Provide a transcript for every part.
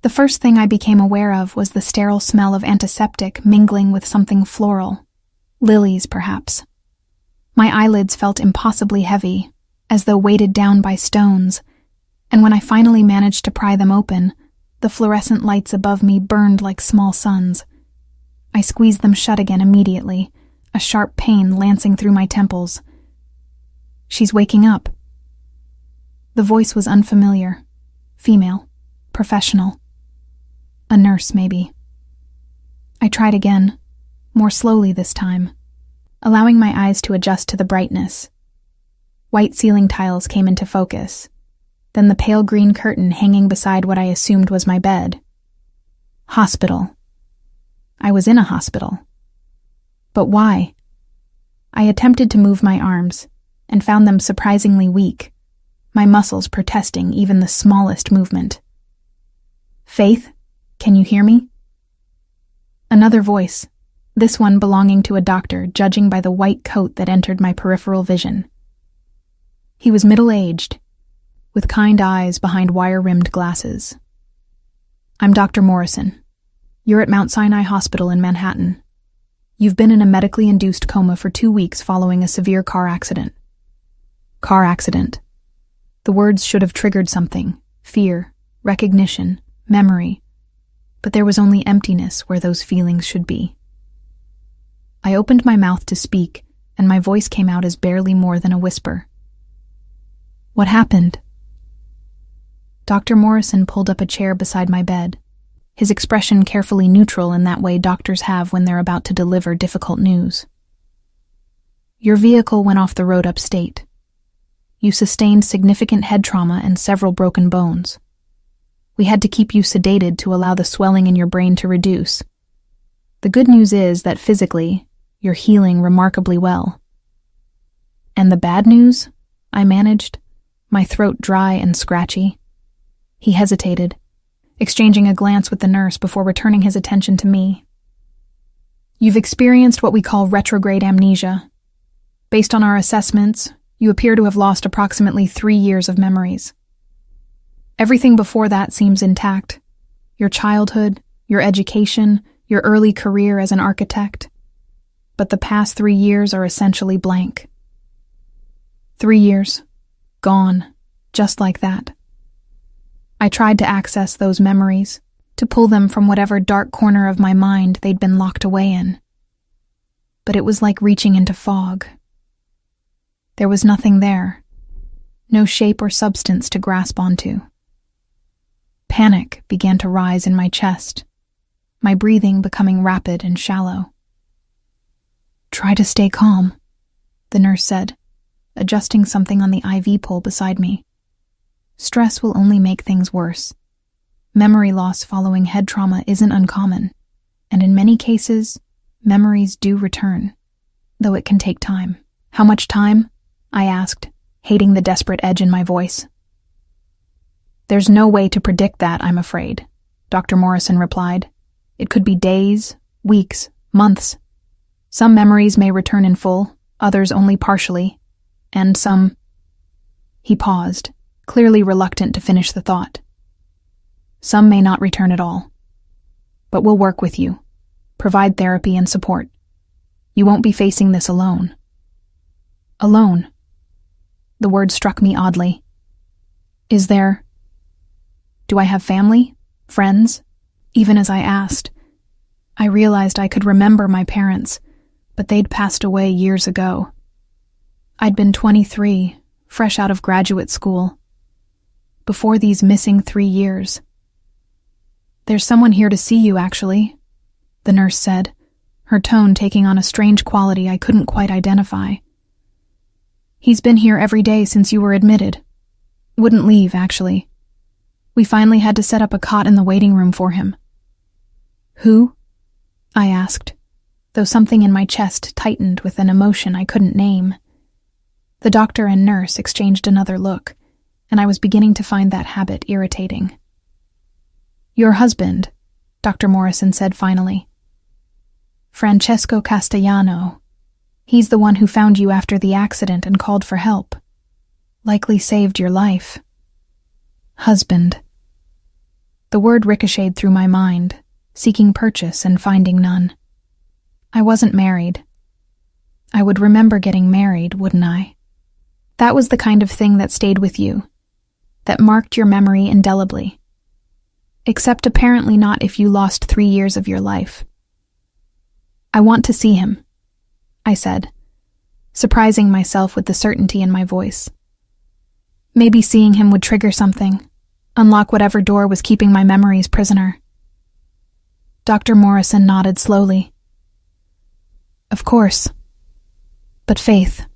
The first thing I became aware of was the sterile smell of antiseptic mingling with something floral. Lilies, perhaps. My eyelids felt impossibly heavy, as though weighted down by stones, and when I finally managed to pry them open, the fluorescent lights above me burned like small suns. I squeezed them shut again immediately, a sharp pain lancing through my temples. "She's waking up." The voice was unfamiliar. Female. Professional. A nurse, maybe. I tried again, more slowly this time, allowing my eyes to adjust to the brightness. White ceiling tiles came into focus, then the pale green curtain hanging beside what I assumed was my bed. Hospital. I was in a hospital. But why? I attempted to move my arms, and found them surprisingly weak, my muscles protesting even the smallest movement. "Faith, can you hear me?" Another voice, this one belonging to a doctor, judging by the white coat that entered my peripheral vision. He was middle-aged, with kind eyes behind wire-rimmed glasses. "I'm Dr. Morrison. You're at Mount Sinai Hospital in Manhattan. You've been in a medically induced coma for 2 weeks following a severe car accident." Car accident. The words should have triggered something: fear, recognition, memory. But there was only emptiness where those feelings should be. I opened my mouth to speak, and my voice came out as barely more than a whisper. "What happened?" Dr. Morrison pulled up a chair beside my bed, his expression carefully neutral in that way doctors have when they're about to deliver difficult news. "Your vehicle went off the road upstate. You sustained significant head trauma and several broken bones. We had to keep you sedated to allow the swelling in your brain to reduce. The good news is that physically, you're healing remarkably well." "And the bad news?" I managed, my throat dry and scratchy. He hesitated, exchanging a glance with the nurse before returning his attention to me. "You've experienced what we call retrograde amnesia. Based on our assessments, you appear to have lost approximately 3 years of memories. Everything before that seems intact. Your childhood, your education, your early career as an architect. But the past 3 years are essentially blank. 3 years. Gone. Just like that. I tried to access those memories, to pull them from whatever dark corner of my mind they'd been locked away in. But it was like reaching into fog. There was nothing there. No shape or substance to grasp onto. Panic began to rise in my chest, my breathing becoming rapid and shallow. "Try to stay calm," the nurse said, adjusting something on the IV pole beside me. "Stress will only make things worse. Memory loss following head trauma isn't uncommon, and in many cases, memories do return, though it can take time." "How much time?" I asked, hating the desperate edge in my voice. "There's no way to predict that, I'm afraid," Dr. Morrison replied. "It could be days, weeks, months. Some memories may return in full, others only partially, and some—" He paused, clearly reluctant to finish the thought. "Some may not return at all. But we'll work with you, provide therapy and support. You won't be facing this alone." "Alone?" The word struck me oddly. Do I have family? Friends? Even as I asked, I realized I could remember my parents, but they'd passed away years ago. I'd been 23, fresh out of graduate school. Before these missing 3 years. "There's someone here to see you, actually," the nurse said, her tone taking on a strange quality I couldn't quite identify. "He's been here every day since you were admitted. Wouldn't leave, actually. We finally had to set up a cot in the waiting room for him." "Who?" I asked, though something in my chest tightened with an emotion I couldn't name. The doctor and nurse exchanged another look, and I was beginning to find that habit irritating. "Your husband," Dr. Morrison said finally. "Francesco Castellano. He's the one who found you after the accident and called for help. Likely saved your life." "Husband." The word ricocheted through my mind, seeking purchase and finding none. I wasn't married. I would remember getting married, wouldn't I? That was the kind of thing that stayed with you, that marked your memory indelibly. Except apparently not if you lost 3 years of your life. I want to see him, I said, surprising myself with the certainty in my voice. Maybe seeing him would trigger something, unlock whatever door was keeping my memories prisoner. Dr. Morrison nodded slowly. Of course. But Faith,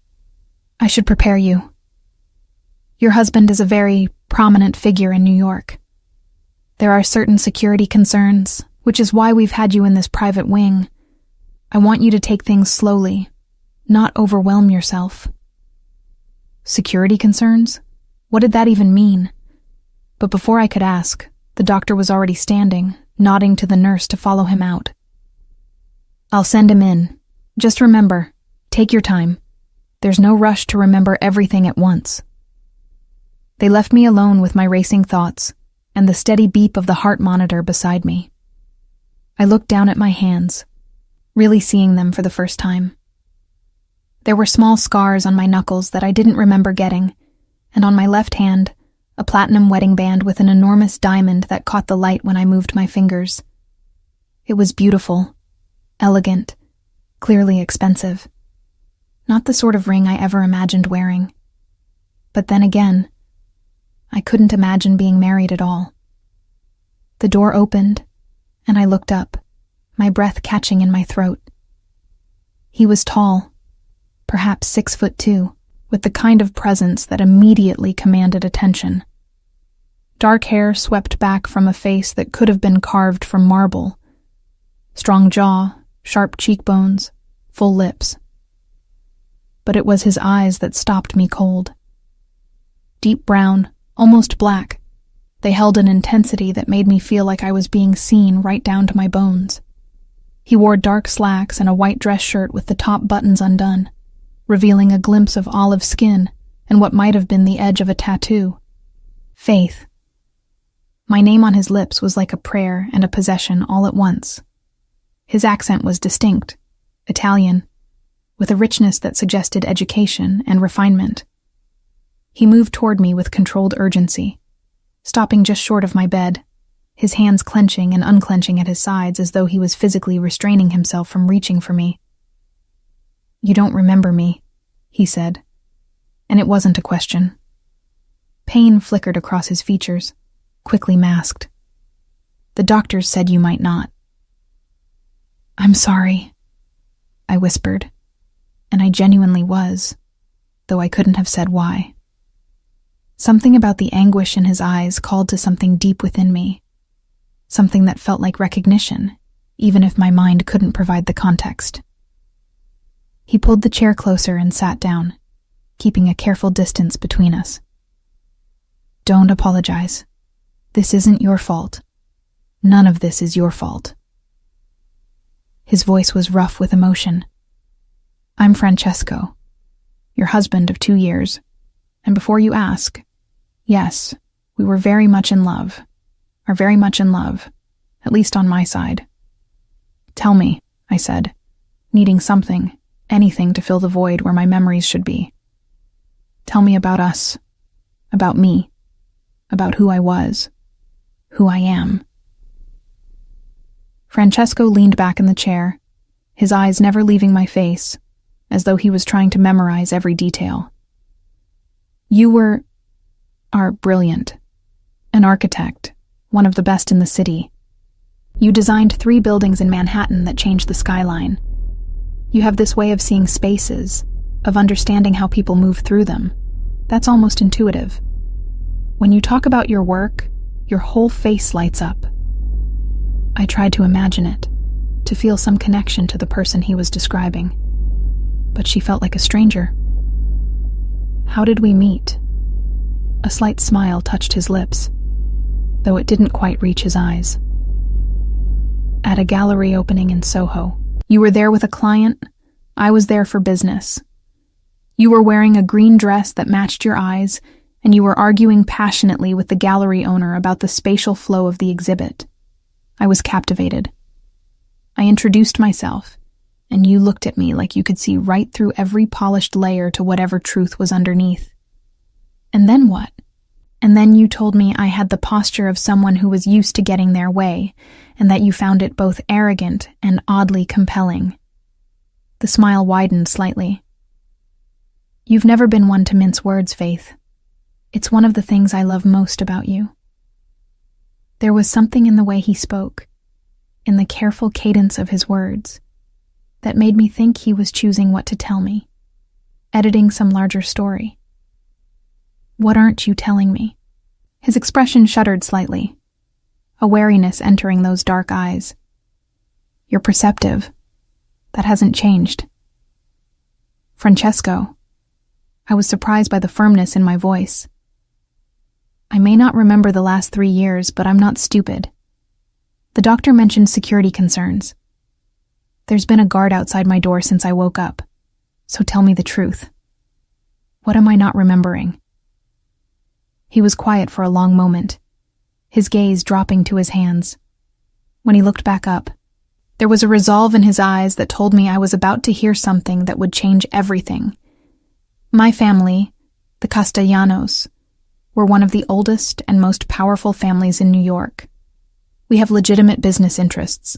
I should prepare you. Your husband is a very prominent figure in New York. There are certain security concerns, which is why we've had you in this private wing. I want you to take things slowly, not overwhelm yourself. Security concerns? What did that even mean? But before I could ask, the doctor was already standing, nodding to the nurse to follow him out. I'll send him in. Just remember, take your time. There's no rush to remember everything at once. They left me alone with my racing thoughts and the steady beep of the heart monitor beside me. I looked down at my hands, really seeing them for the first time. There were small scars on my knuckles that I didn't remember getting, and on my left hand, a platinum wedding band with an enormous diamond that caught the light when I moved my fingers. It was beautiful, elegant, clearly expensive. Not the sort of ring I ever imagined wearing. But then again, I couldn't imagine being married at all. The door opened, and I looked up, my breath catching in my throat. He was tall, perhaps 6'2", with the kind of presence that immediately commanded attention. Dark hair swept back from a face that could have been carved from marble. Strong jaw, sharp cheekbones, full lips. But it was his eyes that stopped me cold. Deep brown, almost black, they held an intensity that made me feel like I was being seen right down to my bones. He wore dark slacks and a white dress shirt with the top buttons undone, revealing a glimpse of olive skin and what might have been the edge of a tattoo. Faith. My name on his lips was like a prayer and a possession all at once. His accent was distinct, Italian, with a richness that suggested education and refinement. He moved toward me with controlled urgency, stopping just short of my bed, his hands clenching and unclenching at his sides as though he was physically restraining himself from reaching for me. "You don't remember me," he said, and it wasn't a question. Pain flickered across his features, quickly masked. "The doctors said you might not." "I'm sorry," I whispered, and I genuinely was, though I couldn't have said why. Something about the anguish in his eyes called to something deep within me, something that felt like recognition, even if my mind couldn't provide the context. He pulled the chair closer and sat down, keeping a careful distance between us. "Don't apologize. This isn't your fault. None of this is your fault." His voice was rough with emotion. "I'm Francesco, your husband of 2 years, and before you ask, yes, we were very much in love, are very much in love, at least on my side." "Tell me," I said, needing something, anything to fill the void where my memories should be. "Tell me about us, about me, about who I was, who I am." Francesco leaned back in the chair, his eyes never leaving my face, as though he was trying to memorize every detail. "You are brilliant. An architect, one of the best in the city. You designed 3 buildings in Manhattan that changed the skyline. You have this way of seeing spaces, of understanding how people move through them. That's almost intuitive. When you talk about your work, your whole face lights up." I tried to imagine it, to feel some connection to the person he was describing, but she felt like a stranger. "How did we meet?" A slight smile touched his lips, though it didn't quite reach his eyes. "At a gallery opening in Soho. You were there with a client, I was there for business. You were wearing a green dress that matched your eyes, and you were arguing passionately with the gallery owner about the spatial flow of the exhibit. I was captivated. I introduced myself, and you looked at me like you could see right through every polished layer to whatever truth was underneath. And then what? And then you told me I had the posture of someone who was used to getting their way, and that you found it both arrogant and oddly compelling. The smile widened slightly. You've never been one to mince words, Faith. It's one of the things I love most about you. There was something in the way he spoke, in the careful cadence of his words, that made me think he was choosing what to tell me, editing some larger story. What aren't you telling me? His expression shuddered slightly, a wariness entering those dark eyes. You're perceptive. That hasn't changed. Francesco. I was surprised by the firmness in my voice. I may not remember the last 3 years, but I'm not stupid. The doctor mentioned security concerns. There's been a guard outside my door since I woke up, so tell me the truth. What am I not remembering? He was quiet for a long moment, his gaze dropping to his hands. When he looked back up, there was a resolve in his eyes that told me I was about to hear something that would change everything. My family, the Castellanos, were one of the oldest and most powerful families in New York. We have legitimate business interests,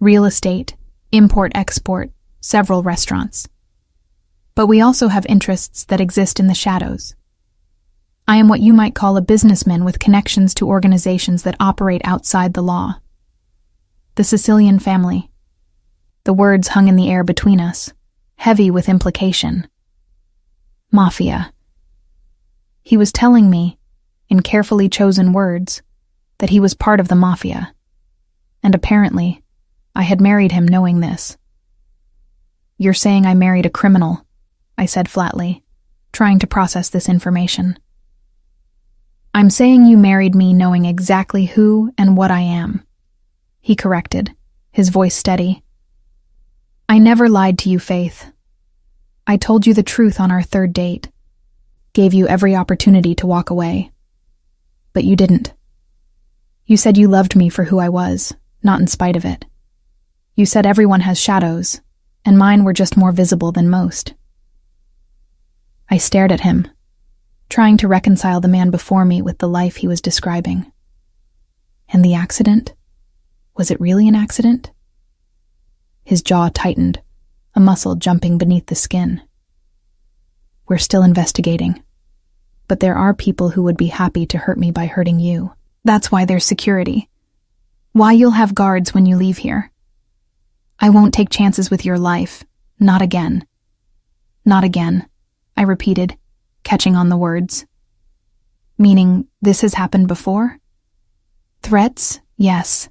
real estate, import-export, several restaurants. But we also have interests that exist in the shadows. I am what you might call a businessman with connections to organizations that operate outside the law. The Sicilian family. The words hung in the air between us, heavy with implication. Mafia. He was telling me, in carefully chosen words, that he was part of the Mafia. And apparently, I had married him knowing this. You're saying I married a criminal, I said flatly, trying to process this information. I'm saying you married me knowing exactly who and what I am, he corrected, his voice steady. I never lied to you, Faith. I told you the truth on our 3rd date, gave you every opportunity to walk away. But you didn't. You said you loved me for who I was, not in spite of it. You said everyone has shadows, and mine were just more visible than most. I stared at him, trying to reconcile the man before me with the life he was describing. And the accident? Was it really an accident? His jaw tightened, a muscle jumping beneath the skin. We're still investigating, but there are people who would be happy to hurt me by hurting you. That's why there's security. Why you'll have guards when you leave here. I won't take chances with your life. Not again. Not again, I repeated, catching on the words. Meaning, this has happened before? Threats? Yes.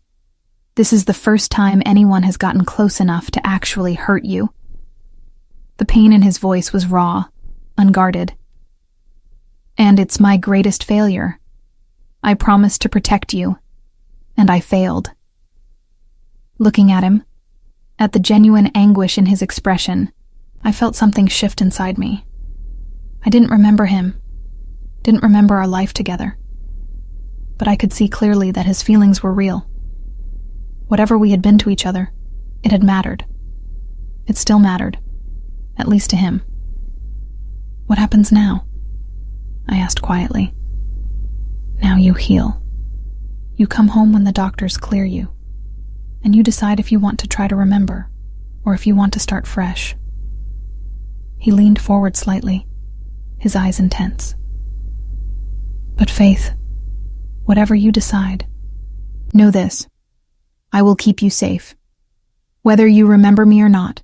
This is the first time anyone has gotten close enough to actually hurt you. The pain in his voice was raw, unguarded. And it's my greatest failure. I promised to protect you, and I failed. Looking at him, at the genuine anguish in his expression, I felt something shift inside me. I didn't remember him, didn't remember our life together. But I could see clearly that his feelings were real. Whatever we had been to each other, it had mattered. It still mattered, at least to him. What happens now? I asked quietly. Now you heal. You come home when the doctors clear you, and you decide if you want to try to remember, or if you want to start fresh. He leaned forward slightly, his eyes intense. But Faith, whatever you decide, know this. I will keep you safe. Whether you remember me or not,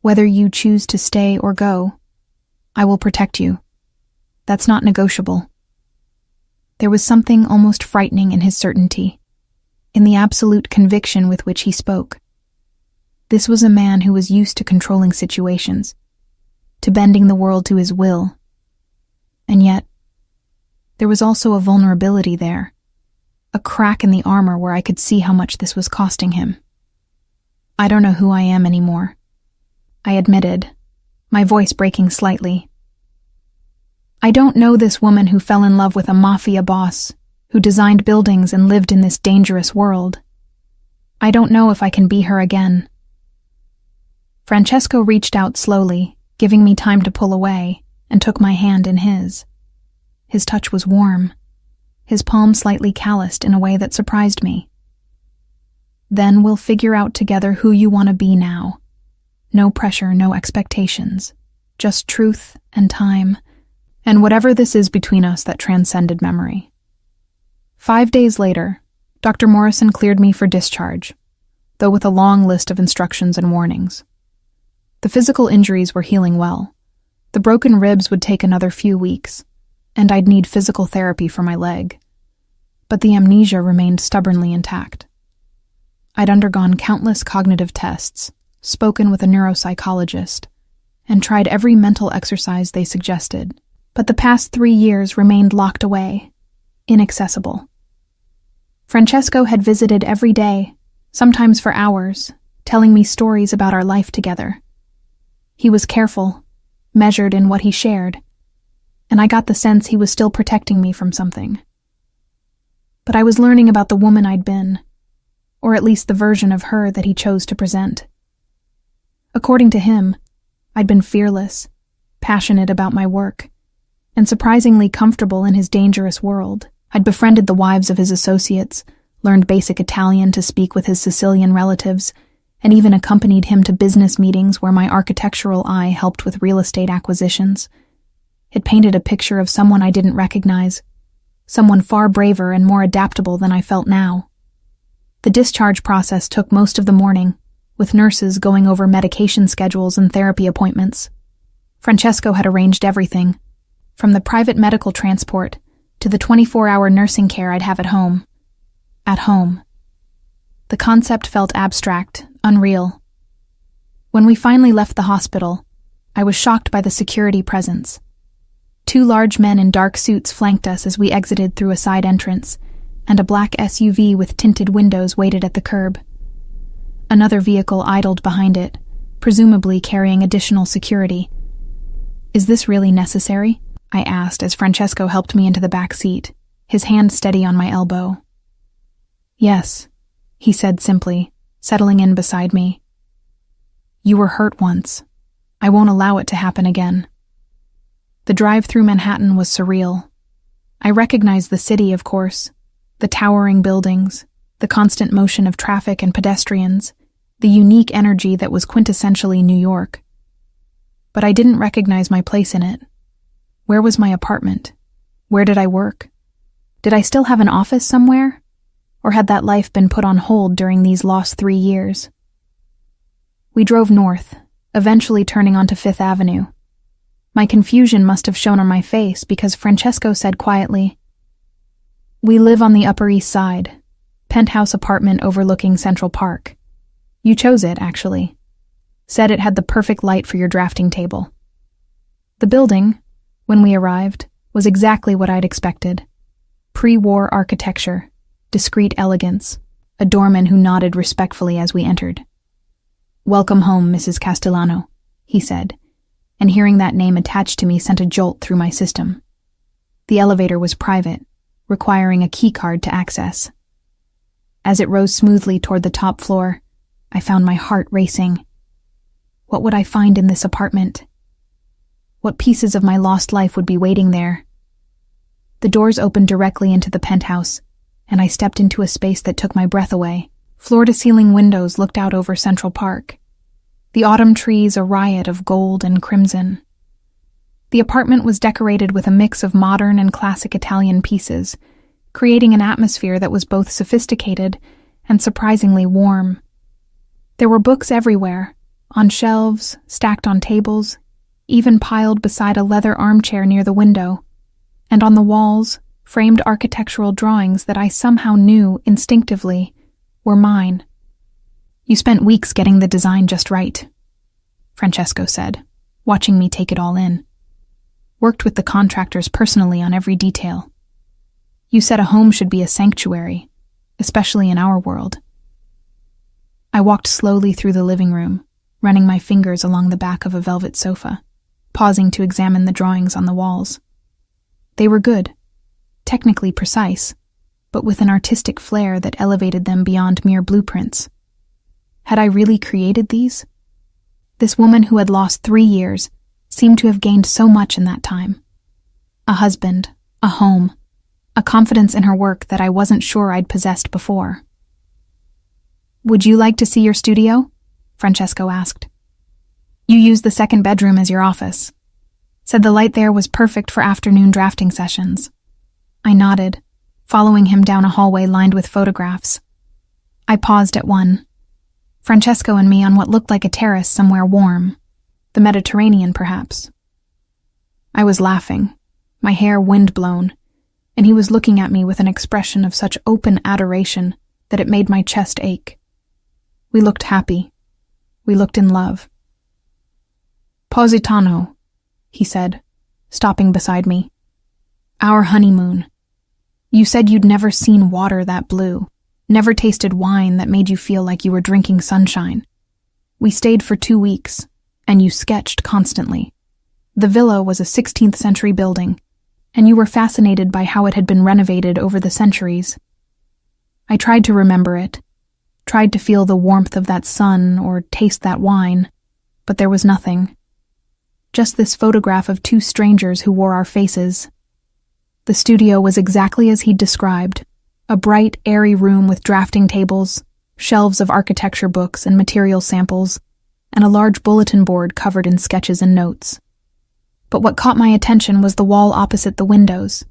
whether you choose to stay or go, I will protect you. That's not negotiable. There was something almost frightening in his certainty, in the absolute conviction with which he spoke. This was a man who was used to controlling situations, to bending the world to his will. And yet, there was also a vulnerability there, a crack in the armor where I could see how much this was costing him. I don't know who I am anymore, I admitted, my voice breaking slightly. I don't know this woman who fell in love with a mafia boss, who designed buildings and lived in this dangerous world. I don't know if I can be her again." Francesco reached out slowly, giving me time to pull away, and took my hand in his. His touch was warm, his palm slightly calloused in a way that surprised me. "Then we'll figure out together who you want to be now. No pressure, no expectations. Just truth and time, and whatever this is between us that transcended memory." 5 days later, Dr. Morrison cleared me for discharge, though with a long list of instructions and warnings. The physical injuries were healing well. The broken ribs would take another few weeks, and I'd need physical therapy for my leg. But the amnesia remained stubbornly intact. I'd undergone countless cognitive tests, spoken with a neuropsychologist, and tried every mental exercise they suggested, but the past 3 years remained locked away, inaccessible. Francesco had visited every day, sometimes for hours, telling me stories about our life together. He was careful, measured in what he shared, and I got the sense he was still protecting me from something. But I was learning about the woman I'd been, or at least the version of her that he chose to present. According to him, I'd been fearless, passionate about my work, and surprisingly comfortable in his dangerous world. I'd befriended the wives of his associates, learned basic Italian to speak with his Sicilian relatives, and even accompanied him to business meetings where my architectural eye helped with real estate acquisitions. It painted a picture of someone I didn't recognize, someone far braver and more adaptable than I felt now. The discharge process took most of the morning, with nurses going over medication schedules and therapy appointments. Francesco had arranged everything, from the private medical transport to the 24-hour nursing care I'd have at home. At home. The concept felt abstract, unreal. When we finally left the hospital, I was shocked by the security presence. 2 large men in dark suits flanked us as we exited through a side entrance, and a black SUV with tinted windows waited at the curb. Another vehicle idled behind it, presumably carrying additional security. "Is this really necessary?" I asked as Francesco helped me into the back seat, his hand steady on my elbow. "Yes," he said simply, settling in beside me. "You were hurt once. I won't allow it to happen again." The drive through Manhattan was surreal. I recognized the city, of course, the towering buildings, the constant motion of traffic and pedestrians, the unique energy that was quintessentially New York. But I didn't recognize my place in it. Where was my apartment? Where did I work? Did I still have an office somewhere? Or had that life been put on hold during these lost 3 years? We drove north, eventually turning onto Fifth Avenue. My confusion must have shown on my face because Francesco said quietly, "We live on the Upper East Side, penthouse apartment overlooking Central Park. You chose it, actually. Said it had the perfect light for your drafting table." The building, when we arrived, was exactly what I'd expected. Pre-war architecture, discreet elegance, a doorman who nodded respectfully as we entered. "Welcome home, Mrs. Castellano," he said, and hearing that name attached to me sent a jolt through my system. The elevator was private, requiring a key card to access. As it rose smoothly toward the top floor, I found my heart racing. What would I find in this apartment? What pieces of my lost life would be waiting there? The doors opened directly into the penthouse, and I stepped into a space that took my breath away. Floor-to-ceiling windows looked out over Central Park. The autumn trees a riot of gold and crimson. The apartment was decorated with a mix of modern and classic Italian pieces, creating an atmosphere that was both sophisticated and surprisingly warm. There were books everywhere, on shelves, stacked on tables, even piled beside a leather armchair near the window, and on the walls, framed architectural drawings that I somehow knew instinctively were mine. "You spent weeks getting the design just right," Francesco said, watching me take it all in. "Worked with the contractors personally on every detail. You said a home should be a sanctuary, especially in our world." I walked slowly through the living room, running my fingers along the back of a velvet sofa, pausing to examine the drawings on the walls. They were good, technically precise, but with an artistic flair that elevated them beyond mere blueprints. Had I really created these? This woman who had lost 3 years seemed to have gained so much in that time. A husband, a home, a confidence in her work that I wasn't sure I'd possessed before. "Would you like to see your studio?" Francesco asked. "You use the second bedroom as your office." Said the light there was perfect for afternoon drafting sessions. I nodded, following him down a hallway lined with photographs. I paused at one. Francesco and me on what looked like a terrace somewhere warm. The Mediterranean, perhaps. I was laughing, my hair wind-blown, and he was looking at me with an expression of such open adoration that it made my chest ache. We looked happy. We looked in love. "Positano," he said, stopping beside me. "Our honeymoon. You said you'd never seen water that blue, never tasted wine that made you feel like you were drinking sunshine. We stayed for 2 weeks, and you sketched constantly. The villa was a 16th century building, and you were fascinated by how it had been renovated over the centuries. I tried to remember it, tried to feel the warmth of that sun or taste that wine, but there was nothing. Just this photograph of 2 strangers who wore our faces. The studio was exactly as he'd described, a bright, airy room with drafting tables, shelves of architecture books and material samples, and a large bulletin board covered in sketches and notes. But what caught my attention was the wall opposite the windows.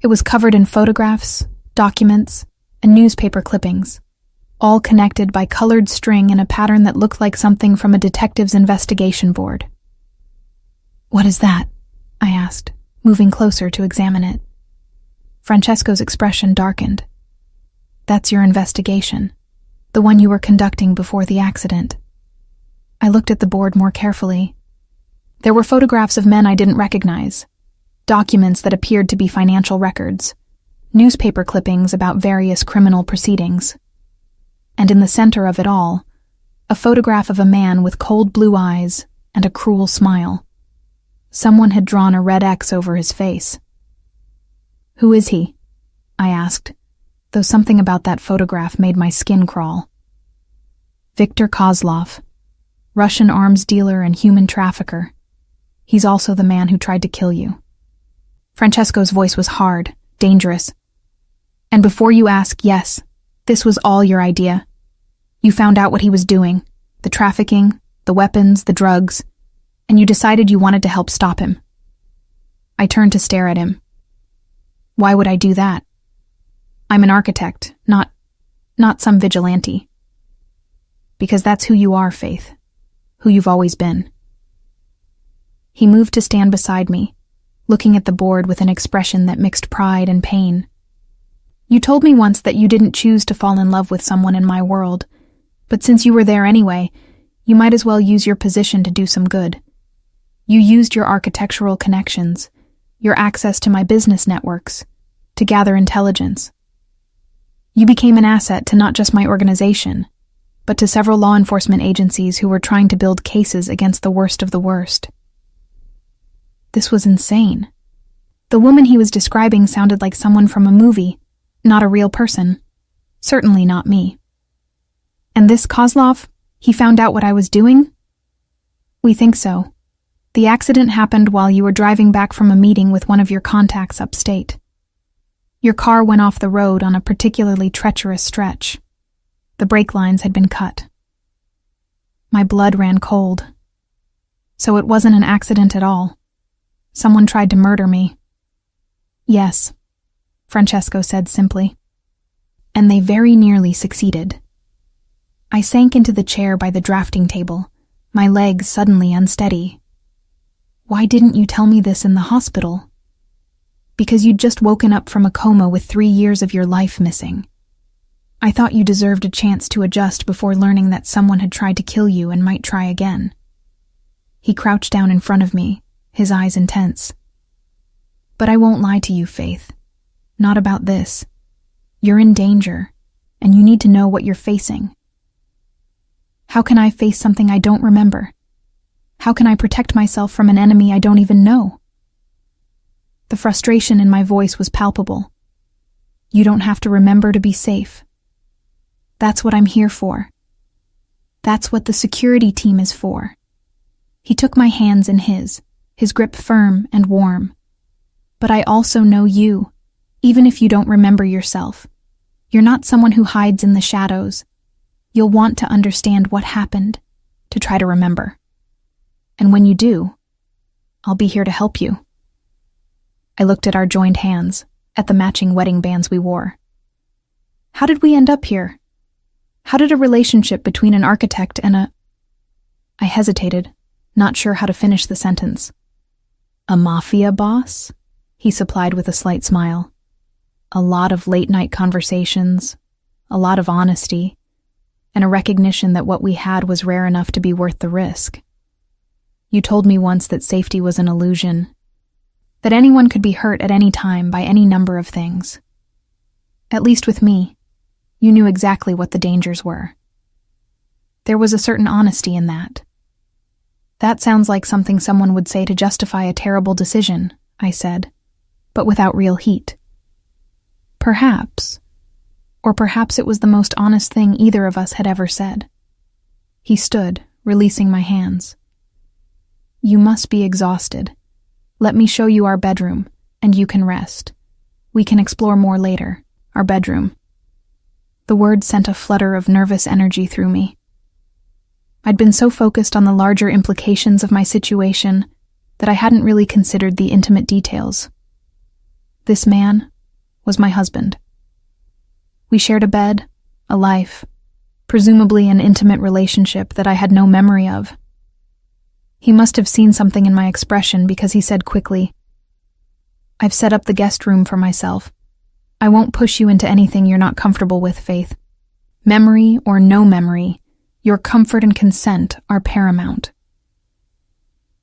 It was covered in photographs, documents, and newspaper clippings, all connected by colored string in a pattern that looked like something from a detective's investigation board. "What is that?" I asked, moving closer to examine it. Francesco's expression darkened. "That's your investigation, the one you were conducting before the accident." I looked at the board more carefully. There were photographs of men I didn't recognize, documents that appeared to be financial records, newspaper clippings about various criminal proceedings. And in the center of it all, a photograph of a man with cold blue eyes and a cruel smile. Someone had drawn a red X over his face. "Who is he?" I asked, though something about that photograph made my skin crawl. "Viktor Kozlov, Russian arms dealer and human trafficker. He's also the man who tried to kill you." Francesco's voice was hard, dangerous. "And before you ask, yes, this was all your idea. You found out what he was doing, the trafficking, the weapons, the drugs, and you decided you wanted to help stop him." I turned to stare at him. "Why would I do that? I'm an architect, not some vigilante." "Because that's who you are, Faith. Who you've always been." He moved to stand beside me, looking at the board with an expression that mixed pride and pain. "You told me once that you didn't choose to fall in love with someone in my world, but since you were there anyway, you might as well use your position to do some good. You used your architectural connections, your access to my business networks, to gather intelligence. You became an asset to not just my organization, but to several law enforcement agencies who were trying to build cases against the worst of the worst." This was insane. The woman he was describing sounded like someone from a movie, not a real person. Certainly not me. "And this Kozlov, he found out what I was doing?" "We think so. The accident happened while you were driving back from a meeting with one of your contacts upstate. Your car went off the road on a particularly treacherous stretch. The brake lines had been cut." My blood ran cold. "So it wasn't an accident at all. Someone tried to murder me." "Yes," Francesco said simply. "And they very nearly succeeded." I sank into the chair by the drafting table, my legs suddenly unsteady. "Why didn't you tell me this in the hospital?" "Because you'd just woken up from a coma with 3 years of your life missing. I thought you deserved a chance to adjust before learning that someone had tried to kill you and might try again." He crouched down in front of me, his eyes intense. "But I won't lie to you, Faith. Not about this. You're in danger, and you need to know what you're facing. How can I face something I don't remember? How can I protect myself from an enemy I don't even know?" The frustration in my voice was palpable. You don't have to remember to be safe. That's what I'm here for. That's what the security team is for. He took my hands in his grip firm and warm. But I also know you, even if you don't remember yourself. You're not someone who hides in the shadows. You'll want to understand what happened, to try to remember. And when you do, I'll be here to help you. I looked at our joined hands, at the matching wedding bands we wore. How did we end up here? How did a relationship between an architect and a... I hesitated, not sure how to finish the sentence. A mafia boss? He supplied with a slight smile. A lot of late-night conversations, a lot of honesty, and a recognition that what we had was rare enough to be worth the risk. You told me once that safety was an illusion, that anyone could be hurt at any time by any number of things. At least with me, you knew exactly what the dangers were. There was a certain honesty in that. That sounds like something someone would say to justify a terrible decision, I said, but without real heat. Perhaps. Or perhaps it was the most honest thing either of us had ever said. He stood, releasing my hands. You must be exhausted. Let me show you our bedroom, and you can rest. We can explore more later. Our bedroom. The word sent a flutter of nervous energy through me. I'd been so focused on the larger implications of my situation that I hadn't really considered the intimate details. This man was my husband. We shared a bed, a life, presumably an intimate relationship that I had no memory of. He must have seen something in my expression because he said quickly, I've set up the guest room for myself. I won't push you into anything you're not comfortable with, Faith. Memory or no memory, your comfort and consent are paramount.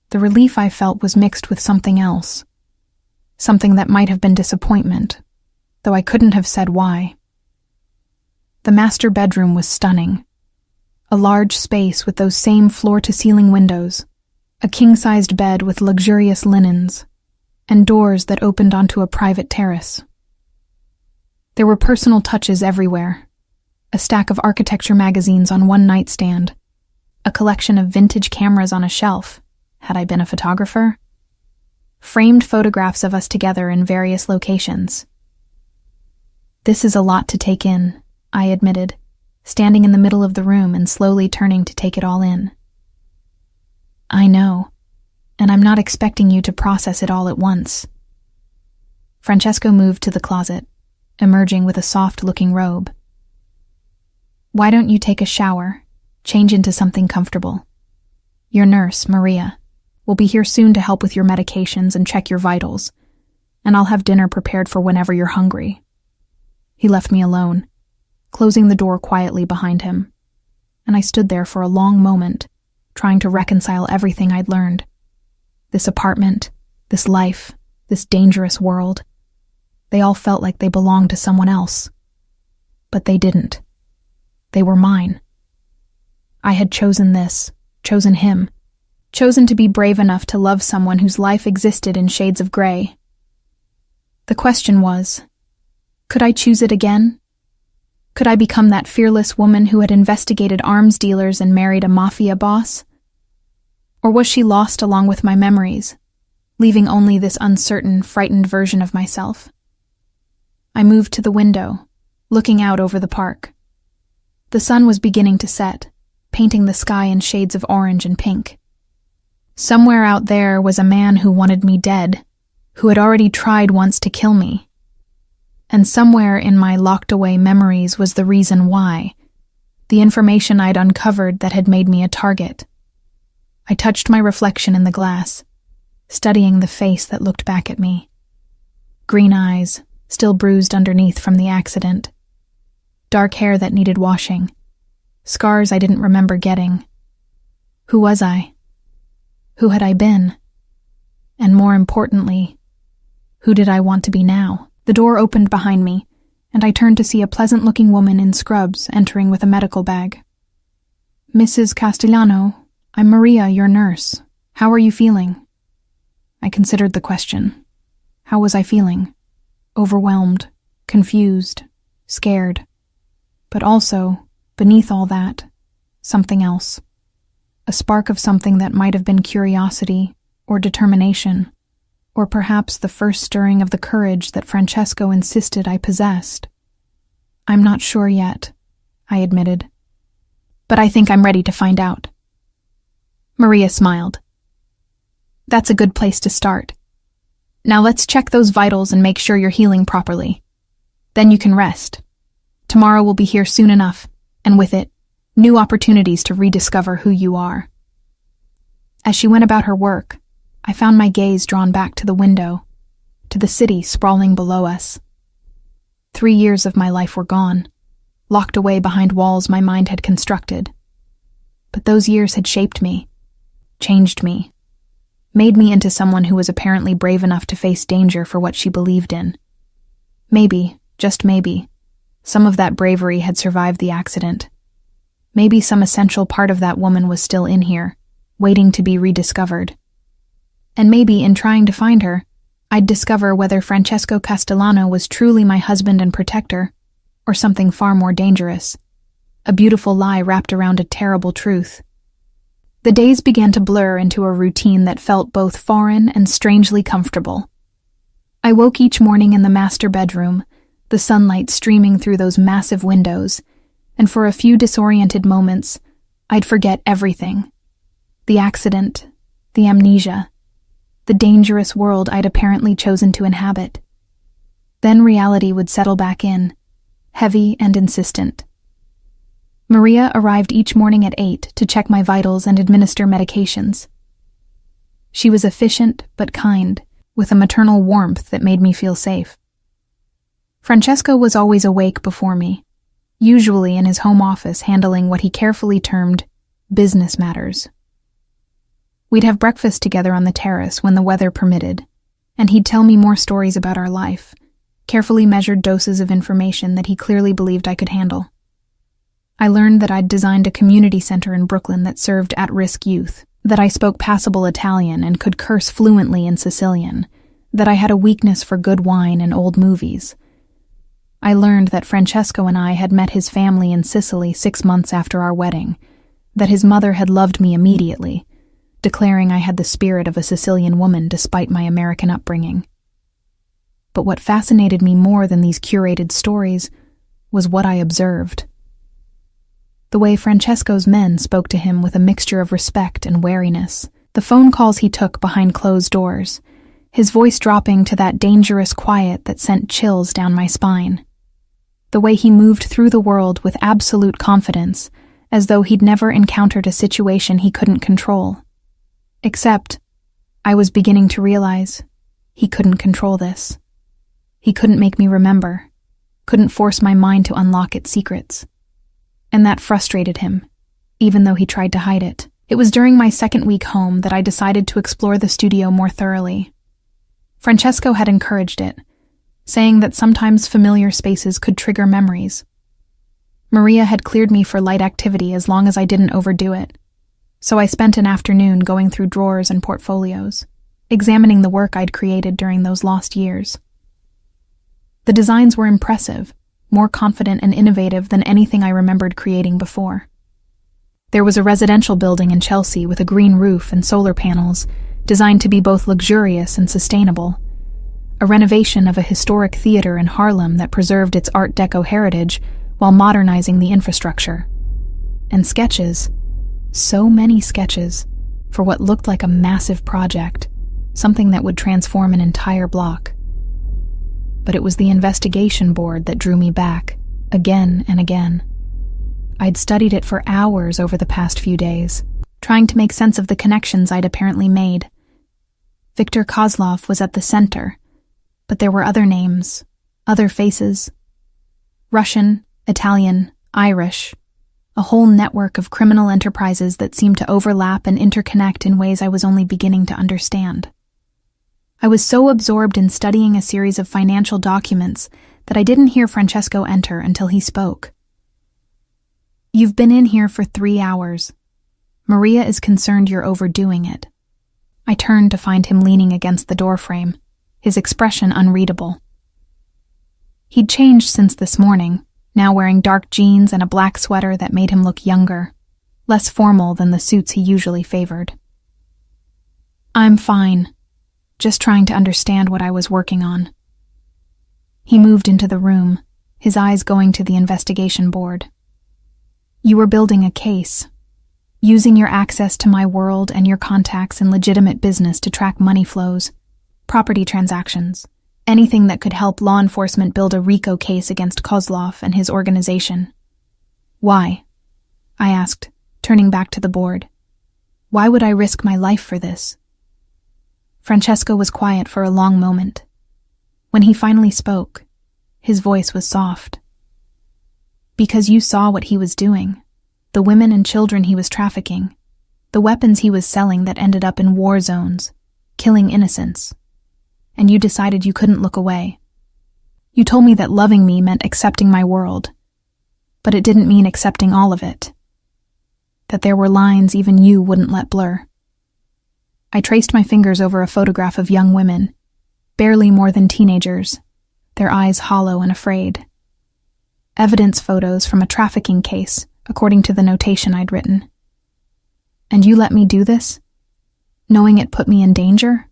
The relief I felt was mixed with something else. Something that might have been disappointment, though I couldn't have said why. The master bedroom was stunning. A large space with those same floor-to-ceiling windows, a king-sized bed with luxurious linens, and doors that opened onto a private terrace. There were personal touches everywhere. A stack of architecture magazines on one nightstand, a collection of vintage cameras on a shelf, had I been a photographer, framed photographs of us together in various locations. This is a lot to take in, I admitted, standing in the middle of the room and slowly turning to take it all in. I know, and I'm not expecting you to process it all at once. Francesco moved to the closet, emerging with a soft-looking robe. Why don't you take a shower, change into something comfortable? Your nurse, Maria, will be here soon to help with your medications and check your vitals, and I'll have dinner prepared for whenever you're hungry. He left me alone, closing the door quietly behind him, and I stood there for a long moment, trying to reconcile everything I'd learned. This apartment, this life, this dangerous world. They all felt like they belonged to someone else. But they didn't. They were mine. I had chosen this, chosen him, chosen to be brave enough to love someone whose life existed in shades of gray. The question was, could I choose it again? Could I become that fearless woman who had investigated arms dealers and married a mafia boss? Or was she lost along with my memories, leaving only this uncertain, frightened version of myself? I moved to the window, looking out over the park. The sun was beginning to set, painting the sky in shades of orange and pink. Somewhere out there was a man who wanted me dead, who had already tried once to kill me. And somewhere in my locked-away memories was the reason why, the information I'd uncovered that had made me a target. I touched my reflection in the glass, studying the face that looked back at me. Green eyes, still bruised underneath from the accident. Dark hair that needed washing. Scars I didn't remember getting. Who was I? Who had I been? And more importantly, who did I want to be now? The door opened behind me, and I turned to see a pleasant-looking woman in scrubs entering with a medical bag. Mrs. Castellano, I'm Maria, your nurse. How are you feeling? I considered the question. How was I feeling? Overwhelmed, confused, scared. But also, beneath all that, something else. A spark of something that might have been curiosity or determination, or perhaps the first stirring of the courage that Francesco insisted I possessed. I'm not sure yet, I admitted. But I think I'm ready to find out. Maria smiled. That's a good place to start. Now let's check those vitals and make sure you're healing properly. Then you can rest. Tomorrow will be here soon enough, and with it, new opportunities to rediscover who you are. As she went about her work, I found my gaze drawn back to the window, to the city sprawling below us. 3 years of my life were gone, locked away behind walls my mind had constructed. But those years had shaped me, changed me, made me into someone who was apparently brave enough to face danger for what she believed in. Maybe, just maybe, some of that bravery had survived the accident. Maybe some essential part of that woman was still in here, waiting to be rediscovered. And maybe in trying to find her, I'd discover whether Francesco Castellano was truly my husband and protector, or something far more dangerous. A beautiful lie wrapped around a terrible truth. The days began to blur into a routine that felt both foreign and strangely comfortable. I woke each morning in the master bedroom, the sunlight streaming through those massive windows, and for a few disoriented moments, I'd forget everything. The accident, the amnesia, the dangerous world I'd apparently chosen to inhabit. Then reality would settle back in, heavy and insistent. Maria arrived each morning at 8 to check my vitals and administer medications. She was efficient but kind, with a maternal warmth that made me feel safe. Francesco was always awake before me, usually in his home office handling what he carefully termed business matters. We'd have breakfast together on the terrace when the weather permitted, and he'd tell me more stories about our life, carefully measured doses of information that he clearly believed I could handle. I learned that I'd designed a community center in Brooklyn that served at-risk youth, that I spoke passable Italian and could curse fluently in Sicilian, that I had a weakness for good wine and old movies. I learned that Francesco and I had met his family in Sicily 6 months after our wedding, that his mother had loved me immediately, declaring I had the spirit of a Sicilian woman despite my American upbringing. But what fascinated me more than these curated stories was what I observed. The way Francesco's men spoke to him with a mixture of respect and wariness, the phone calls he took behind closed doors, his voice dropping to that dangerous quiet that sent chills down my spine. The way he moved through the world with absolute confidence, as though he'd never encountered a situation he couldn't control. Except, I was beginning to realize, he couldn't control this. He couldn't make me remember, couldn't force my mind to unlock its secrets. And that frustrated him, even though he tried to hide it. It was during my second week home that I decided to explore the studio more thoroughly. Francesco had encouraged it, saying that sometimes familiar spaces could trigger memories. Maria had cleared me for light activity as long as I didn't overdo it, so I spent an afternoon going through drawers and portfolios, examining the work I'd created during those lost years. The designs were impressive, more confident and innovative than anything I remembered creating before. There was a residential building in Chelsea with a green roof and solar panels, designed to be both luxurious and sustainable. A renovation of a historic theater in Harlem that preserved its Art Deco heritage while modernizing the infrastructure. And sketches, so many sketches, for what looked like a massive project, something that would transform an entire block. But it was the investigation board that drew me back, again and again. I'd studied it for hours over the past few days, trying to make sense of the connections I'd apparently made. Viktor Kozlov was at the center, but there were other names, other faces. Russian, Italian, Irish, a whole network of criminal enterprises that seemed to overlap and interconnect in ways I was only beginning to understand. I was so absorbed in studying a series of financial documents that I didn't hear Francesco enter until he spoke. "You've been in here for 3 hours. Maria is concerned you're overdoing it." I turned to find him leaning against the doorframe, his expression unreadable. He'd changed since this morning, now wearing dark jeans and a black sweater that made him look younger, less formal than the suits he usually favored. "I'm fine, just trying to understand what I was working on." He moved into the room, his eyes going to the investigation board. "You were building a case, using your access to my world and your contacts in legitimate business to track money flows, property transactions, anything that could help law enforcement build a RICO case against Kozlov and his organization." "Why?" I asked, turning back to the board. "Why would I risk my life for this?" Francesco was quiet for a long moment. When he finally spoke, his voice was soft. "Because you saw what he was doing, the women and children he was trafficking, the weapons he was selling that ended up in war zones, killing innocents, and you decided you couldn't look away. You told me that loving me meant accepting my world, but it didn't mean accepting all of it, that there were lines even you wouldn't let blur." I traced my fingers over a photograph of young women, barely more than teenagers, their eyes hollow and afraid. Evidence photos from a trafficking case, according to the notation I'd written. "And you let me do this, knowing it put me in danger?"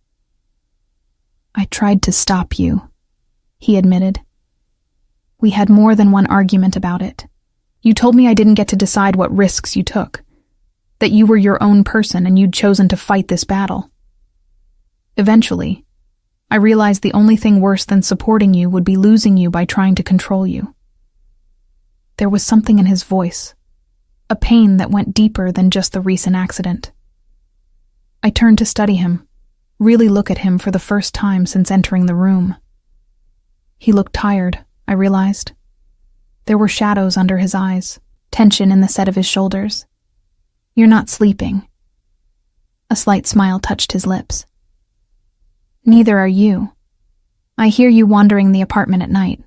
"I tried to stop you," he admitted. "We had more than one argument about it. You told me I didn't get to decide what risks you took, that you were your own person and you'd chosen to fight this battle. Eventually, I realized the only thing worse than supporting you would be losing you by trying to control you." There was something in his voice, a pain that went deeper than just the recent accident. I turned to study him, really look at him for the first time since entering the room. He looked tired, I realized. There were shadows under his eyes, tension in the set of his shoulders. "You're not sleeping." A slight smile touched his lips. "Neither are you. I hear you wandering the apartment at night."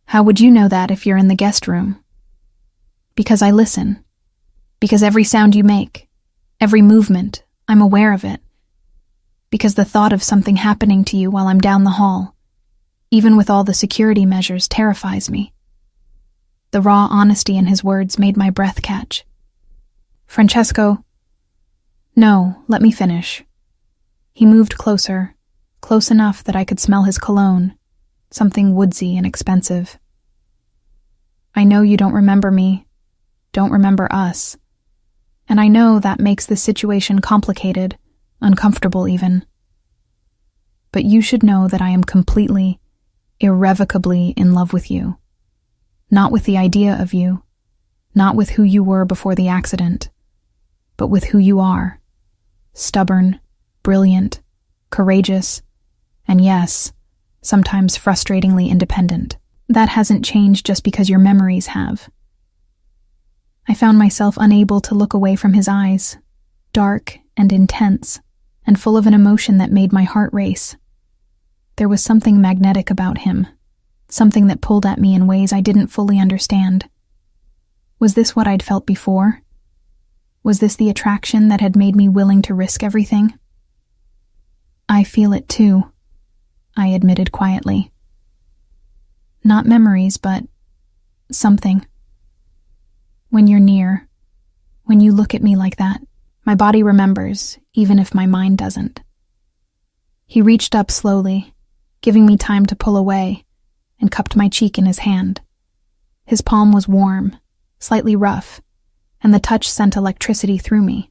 "How would you know that if you're in the guest room?" "Because I listen. Because every sound you make, every movement, I'm aware of it. Because the thought of something happening to you while I'm down the hall, even with all the security measures, terrifies me." The raw honesty in his words made my breath catch. "Francesco—" "No, let me finish." He moved closer, close enough that I could smell his cologne, something woodsy and expensive. "I know you don't remember me, don't remember us, and I know that makes the situation complicated, uncomfortable even. But you should know that I am completely, irrevocably in love with you. Not with the idea of you, not with who you were before the accident, but with who you are. Stubborn, brilliant, courageous, and yes, sometimes frustratingly independent. That hasn't changed just because your memories have." I found myself unable to look away from his eyes, dark and intense, and full of an emotion that made my heart race. There was something magnetic about him, something that pulled at me in ways I didn't fully understand. Was this what I'd felt before? Was this the attraction that had made me willing to risk everything? "I feel it too," I admitted quietly. "Not memories, but something. When you're near, when you look at me like that, my body remembers, even if my mind doesn't." He reached up slowly, giving me time to pull away, and cupped my cheek in his hand. His palm was warm, slightly rough, and the touch sent electricity through me.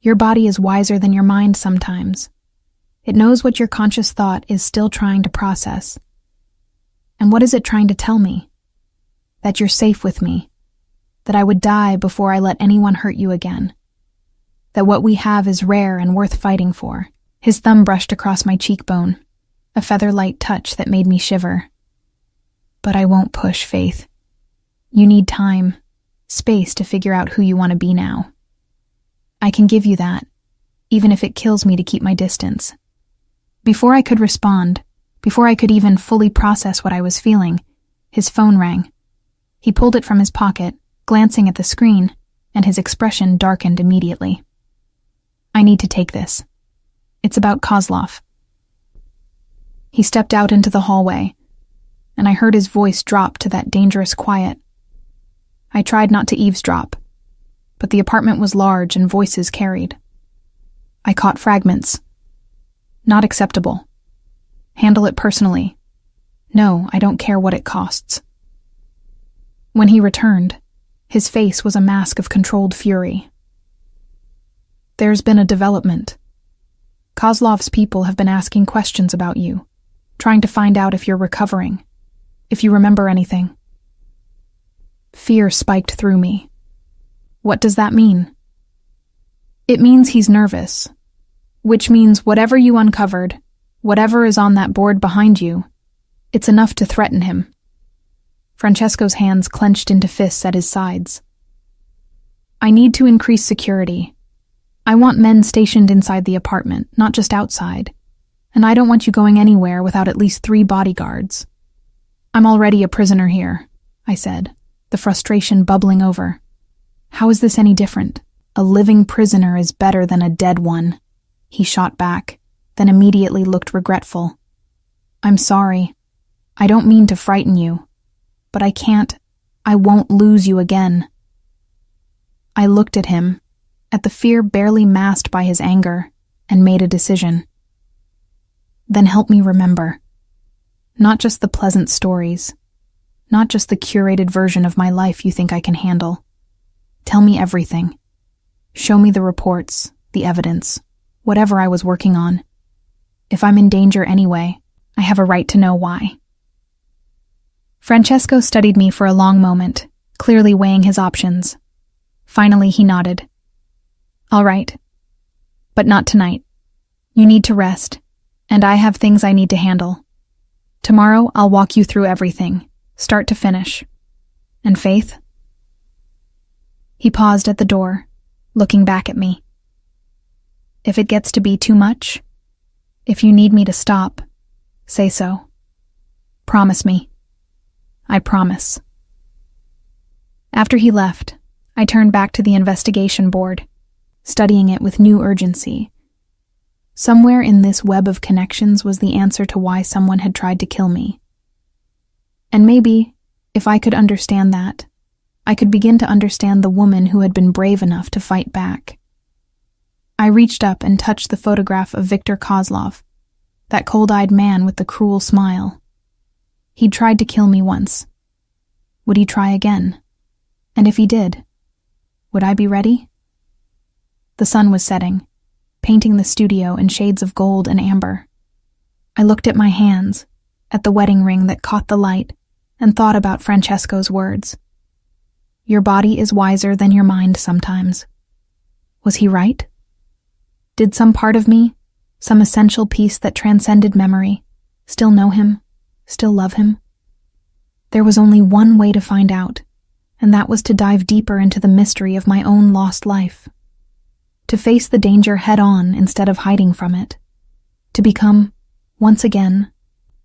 "Your body is wiser than your mind sometimes. It knows what your conscious thought is still trying to process. And what is it trying to tell me? That you're safe with me. That I would die before I let anyone hurt you again. That what we have is rare and worth fighting for." His thumb brushed across my cheekbone, a feather-light touch that made me shiver. "But I won't push, Faith. You need time, space to figure out who you want to be now. I can give you that, even if it kills me to keep my distance." Before I could respond, before I could even fully process what I was feeling, his phone rang. He pulled it from his pocket, glancing at the screen, and his expression darkened immediately. "I need to take this. It's about Kozlov." He stepped out into the hallway, and I heard his voice drop to that dangerous quiet. I tried not to eavesdrop, but the apartment was large and voices carried. I caught fragments. Not acceptable. Handle it personally. No, I don't care what it costs. When he returned, his face was a mask of controlled fury. There's been a development. Kozlov's people have been asking questions about you, trying to find out if you're recovering, if you remember anything. Fear spiked through me. What does that mean? It means he's nervous, which means whatever you uncovered, whatever is on that board behind you, it's enough to threaten him. Francesco's hands clenched into fists at his sides. I need to increase security. I want men stationed inside the apartment, not just outside. And I don't want you going anywhere without at least 3 bodyguards. I'm already a prisoner here, I said, the frustration bubbling over. How is this any different? A living prisoner is better than a dead one, he shot back, then immediately looked regretful. I'm sorry. I don't mean to frighten you, but I won't lose you again. I looked at him, at the fear barely masked by his anger, and made a decision. Then help me remember. Not just the pleasant stories, not just the curated version of my life you think I can handle. Tell me everything. Show me the reports, the evidence, whatever I was working on. If I'm in danger anyway, I have a right to know why. Francesco studied me for a long moment, clearly weighing his options. Finally, he nodded. All right. But not tonight. You need to rest, and I have things I need to handle. Tomorrow, I'll walk you through everything, start to finish. And Faith? He paused at the door, looking back at me. If it gets to be too much, if you need me to stop, say so. Promise me. I promise. After he left, I turned back to the investigation board, studying it with new urgency. Somewhere in this web of connections was the answer to why someone had tried to kill me. And maybe, if I could understand that, I could begin to understand the woman who had been brave enough to fight back. I reached up and touched the photograph of Viktor Kozlov, that cold-eyed man with the cruel smile. He'd tried to kill me once. Would he try again? And if he did, would I be ready? The sun was setting, painting the studio in shades of gold and amber. I looked at my hands, at the wedding ring that caught the light, and thought about Francesco's words. Your body is wiser than your mind sometimes. Was he right? Did some part of me, some essential piece that transcended memory, still know him, still love him? There was only one way to find out, and that was to dive deeper into the mystery of my own lost life. To face the danger head-on instead of hiding from it. To become, once again,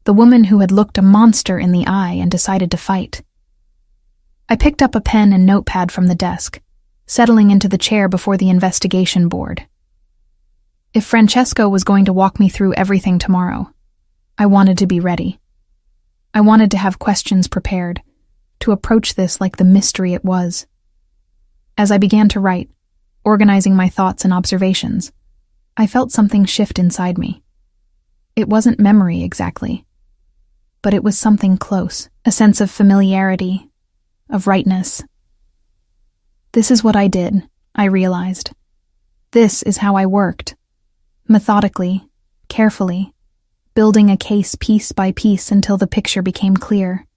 the woman who had looked a monster in the eye and decided to fight. I picked up a pen and notepad from the desk, settling into the chair before the investigation board. If Francesco was going to walk me through everything tomorrow, I wanted to be ready. I wanted to have questions prepared, to approach this like the mystery it was. As I began to write, organizing my thoughts and observations, I felt something shift inside me. It wasn't memory exactly, but it was something close, a sense of familiarity, of rightness. This is what I did, I realized. This is how I worked. Methodically, carefully, building a case piece by piece until the picture became clear.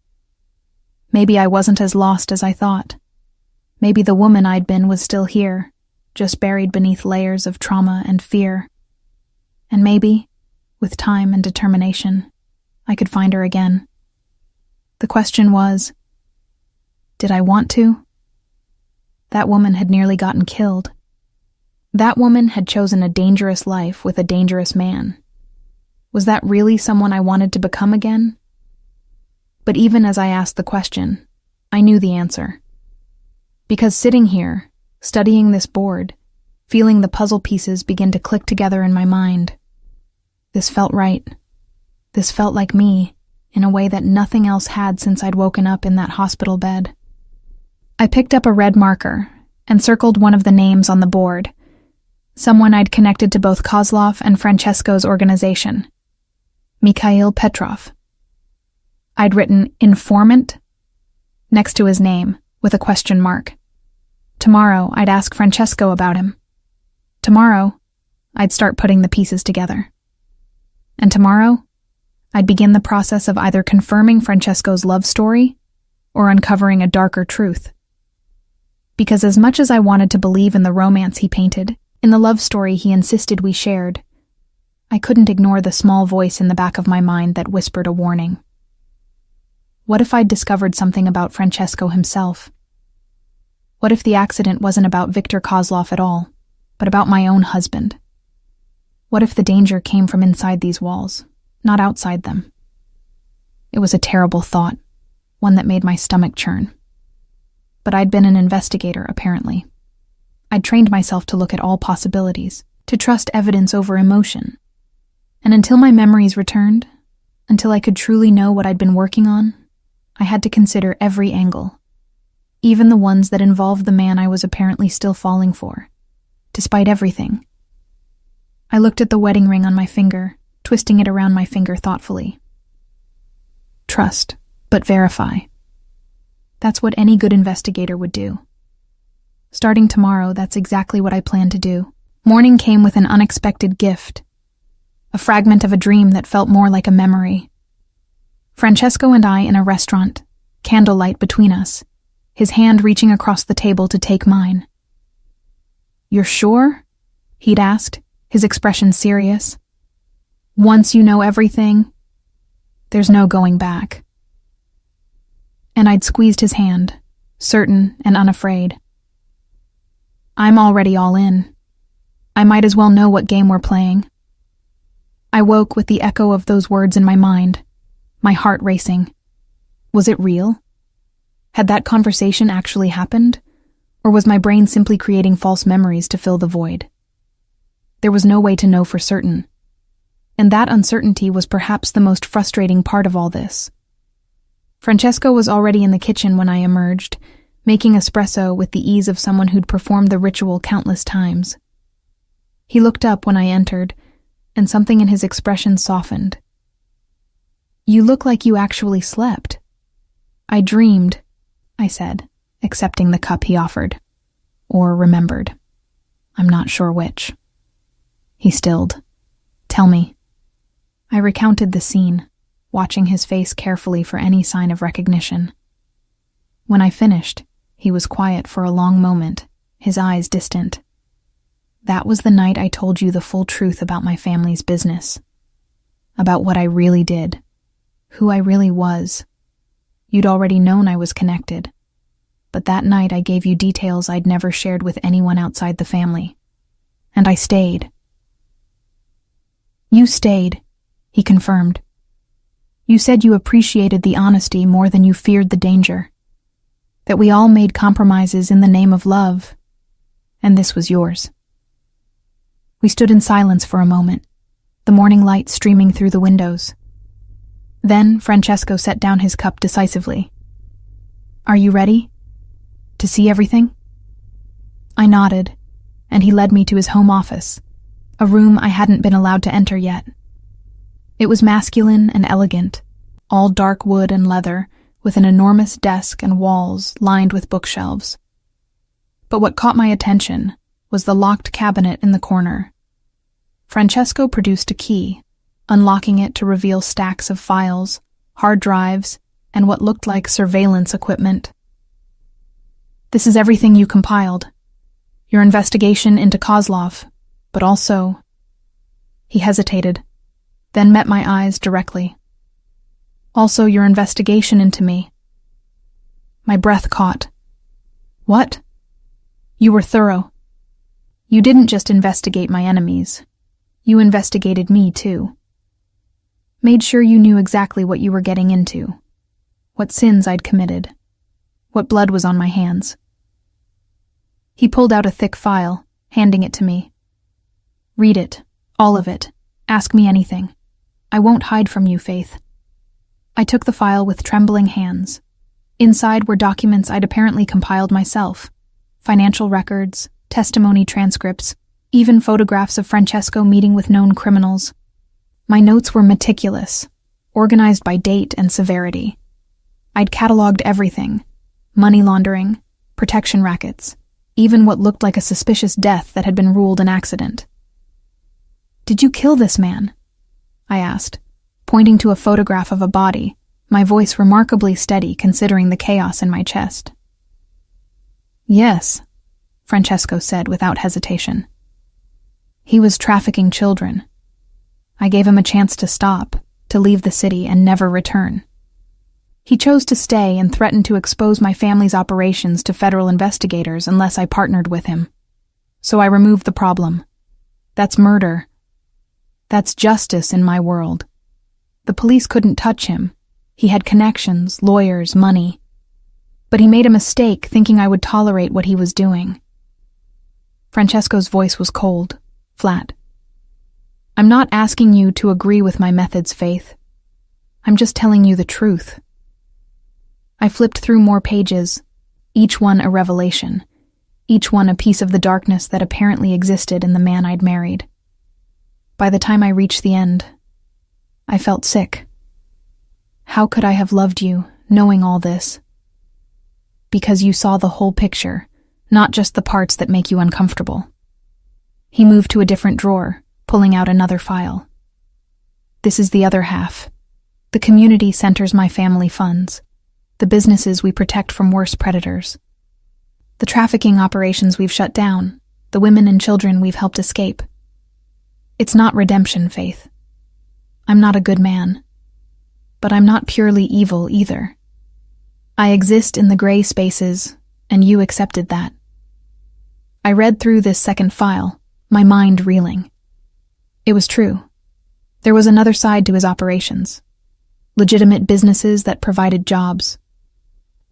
Maybe I wasn't as lost as I thought. Maybe the woman I'd been was still here, just buried beneath layers of trauma and fear. And maybe, with time and determination, I could find her again. The question was, did I want to? That woman had nearly gotten killed. That woman had chosen a dangerous life with a dangerous man. Was that really someone I wanted to become again? But even as I asked the question, I knew the answer. Because sitting here, studying this board, feeling the puzzle pieces begin to click together in my mind, this felt right. This felt like me, in a way that nothing else had since I'd woken up in that hospital bed. I picked up a red marker and circled one of the names on the board, someone I'd connected to both Kozlov and Francesco's organization, Mikhail Petrov. I'd written informant next to his name with a question mark. Tomorrow, I'd ask Francesco about him. Tomorrow, I'd start putting the pieces together. And tomorrow, I'd begin the process of either confirming Francesco's love story or uncovering a darker truth. Because as much as I wanted to believe in the romance he painted, in the love story he insisted we shared, I couldn't ignore the small voice in the back of my mind that whispered a warning. What if I'd discovered something about Francesco himself? What if the accident wasn't about Viktor Kozlov at all, but about my own husband? What if the danger came from inside these walls, not outside them? It was a terrible thought, one that made my stomach churn. But I'd been an investigator, apparently. I'd trained myself to look at all possibilities, to trust evidence over emotion. And until my memories returned, until I could truly know what I'd been working on, I had to consider every angle, even the ones that involved the man I was apparently still falling for, despite everything. I looked at the wedding ring on my finger, twisting it around my finger thoughtfully. Trust, but verify. That's what any good investigator would do. Starting tomorrow, that's exactly what I plan to do. Morning came with an unexpected gift, a fragment of a dream that felt more like a memory. Francesco and I in a restaurant, candlelight between us, his hand reaching across the table to take mine. "You're sure?" he'd asked, his expression serious. "Once you know everything, there's no going back." And I'd squeezed his hand, certain and unafraid. I'm already all in. I might as well know what game we're playing. I woke with the echo of those words in my mind, my heart racing. Was it real? Had that conversation actually happened? Or was my brain simply creating false memories to fill the void? There was no way to know for certain. And that uncertainty was perhaps the most frustrating part of all this. Francesco was already in the kitchen when I emerged, making espresso with the ease of someone who'd performed the ritual countless times. He looked up when I entered, and something in his expression softened. "You look like you actually slept." "I dreamed," I said, accepting the cup he offered. Or remembered. I'm not sure which. He stilled. "Tell me." I recounted the scene, watching his face carefully for any sign of recognition. When I finished, he was quiet for a long moment, his eyes distant. "That was the night I told you the full truth about my family's business. About what I really did. Who I really was. You'd already known I was connected. But that night I gave you details I'd never shared with anyone outside the family. And I stayed." "You stayed," he confirmed. "You said you appreciated the honesty more than you feared the danger. That we all made compromises in the name of love. And this was yours." We stood in silence for a moment, the morning light streaming through the windows. Then Francesco set down his cup decisively. "Are you ready? To see everything?" I nodded, and he led me to his home office, a room I hadn't been allowed to enter yet. It was masculine and elegant, all dark wood and leather, with an enormous desk and walls lined with bookshelves. But what caught my attention was the locked cabinet in the corner. Francesco produced a key, unlocking it to reveal stacks of files, hard drives, and what looked like surveillance equipment. "This is everything you compiled. Your investigation into Kozlov, but also..." He hesitated, then met my eyes directly. "Also your investigation into me." My breath caught. "What?" "You were thorough. You didn't just investigate my enemies. You investigated me, too. Made sure you knew exactly what you were getting into, what sins I'd committed, what blood was on my hands." He pulled out a thick file, handing it to me. "Read it, all of it. Ask me anything." I won't hide from you, Faith. I took the file with trembling hands. Inside were documents I'd apparently compiled myself. Financial records, testimony transcripts, even photographs of Francesco meeting with known criminals. My notes were meticulous, organized by date and severity. I'd cataloged everything: money laundering, protection rackets, even what looked like a suspicious death that had been ruled an accident. "Did you kill this man?" I asked, pointing to a photograph of a body, my voice remarkably steady considering the chaos in my chest. "Yes," Francesco said without hesitation. "He was trafficking children. I gave him a chance to stop, to leave the city and never return. He chose to stay and threatened to expose my family's operations to federal investigators unless I partnered with him. So I removed the problem. That's murder. That's justice in my world. The police couldn't touch him. He had connections, lawyers, money. But he made a mistake thinking I would tolerate what he was doing." Francesco's voice was cold, flat. "I'm not asking you to agree with my methods, Faith. I'm just telling you the truth." I flipped through more pages, each one a revelation, each one a piece of the darkness that apparently existed in the man I'd married. By the time I reached the end, I felt sick. How could I have loved you, knowing all this? Because you saw the whole picture, not just the parts that make you uncomfortable. He moved to a different drawer, pulling out another file. "This is the other half. The community centers my family funds. The businesses we protect from worse predators. The trafficking operations we've shut down. The women and children we've helped escape. It's not redemption, Faith. I'm not a good man. But I'm not purely evil either. I exist in the gray spaces, and you accepted that." I read through this second file, my mind reeling. It was true. There was another side to his operations. Legitimate businesses that provided jobs.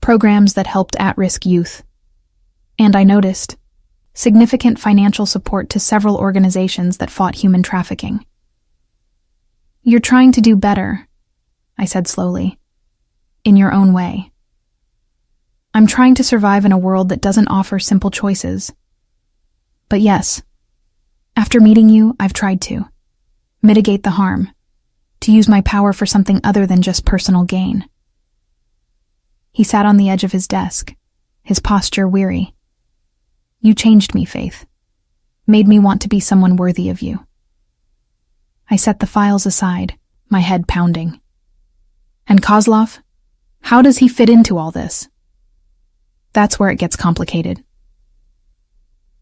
Programs that helped at-risk youth. And I noticed significant financial support to several organizations that fought human trafficking. "You're trying to do better," I said slowly, "in your own way. I'm trying to survive in a world that doesn't offer simple choices. But yes, after meeting you, I've tried to mitigate the harm, to use my power for something other than just personal gain." He sat on the edge of his desk, his posture weary. "You changed me, Faith. Made me want to be someone worthy of you." I set the files aside, my head pounding. "And Kozlov? How does he fit into all this?" That's where it gets complicated.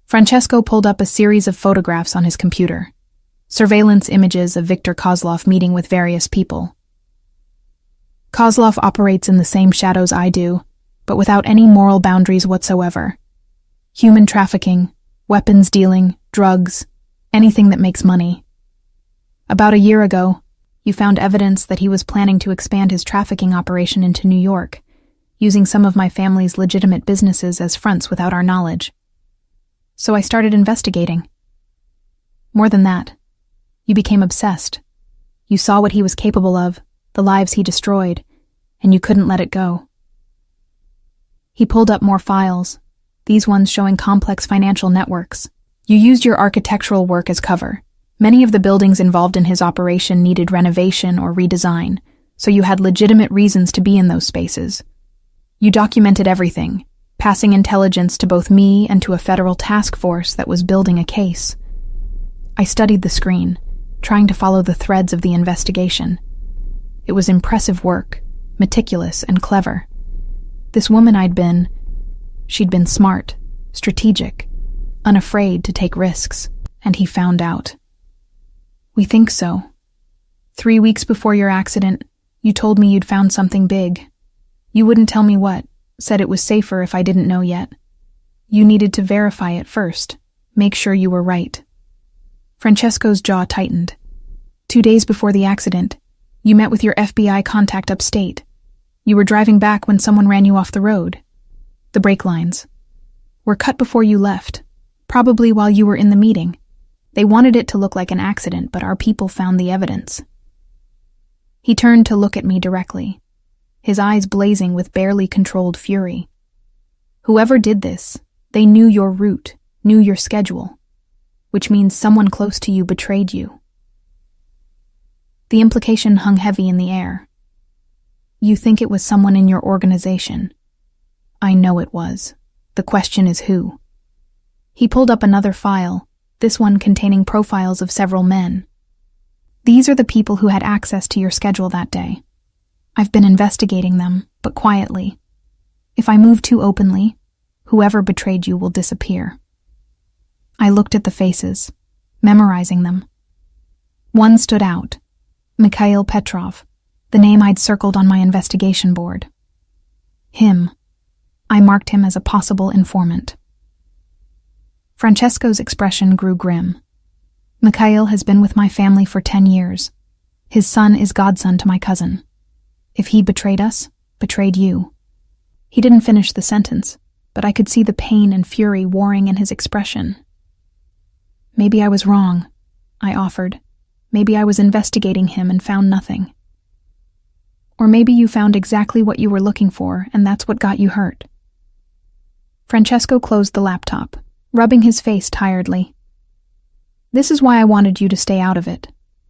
Francesco pulled up a series of photographs on his computer, surveillance images of Viktor Kozlov meeting with various people. "Kozlov operates in the same shadows I do, but without any moral boundaries whatsoever. Human trafficking, weapons dealing, drugs, anything that makes money. About a year ago, you found evidence that he was planning to expand his trafficking operation into New York, using some of my family's legitimate businesses as fronts without our knowledge. So I started investigating. More than that, you became obsessed. You saw what he was capable of, the lives he destroyed, and you couldn't let it go." He pulled up more files, these ones showing complex financial networks. "You used your architectural work as cover. Many of the buildings involved in his operation needed renovation or redesign, so you had legitimate reasons to be in those spaces. You documented everything, passing intelligence to both me and to a federal task force that was building a case. I studied the screen, trying to follow the threads of the investigation. It was impressive work, meticulous and clever. This woman she'd been smart, strategic, unafraid to take risks, and he found out." "We think so. 3 weeks before your accident, you told me you'd found something big. You wouldn't tell me what, said it was safer if I didn't know yet. You needed to verify it first, make sure you were right." Francesco's jaw tightened. 2 days before the accident, you met with your FBI contact upstate. You were driving back when someone ran you off the road. The brake lines were cut before you left, probably while you were in the meeting. They wanted it to look like an accident, but our people found the evidence. He turned to look at me directly, his eyes blazing with barely controlled fury. Whoever did this, they knew your route, knew your schedule, which means someone close to you betrayed you. The implication hung heavy in the air. You think it was someone in your organization. I know it was. The question is who. He pulled up another file, this one containing profiles of several men. These are the people who had access to your schedule that day. I've been investigating them, but quietly. If I move too openly, whoever betrayed you will disappear. I looked at the faces, memorizing them. One stood out, Mikhail Petrov, the name I'd circled on my investigation board. Him. I marked him as a possible informant. Francesco's expression grew grim. Mikhail has been with my family for 10 years. His son is godson to my cousin. If he betrayed us, betrayed you. He didn't finish the sentence, but I could see the pain and fury warring in his expression. Maybe I was wrong, I offered. Maybe I was investigating him and found nothing. Or maybe you found exactly what you were looking for, and that's what got you hurt. Francesco closed the laptop, rubbing his face tiredly. This is why I wanted you to stay out of it,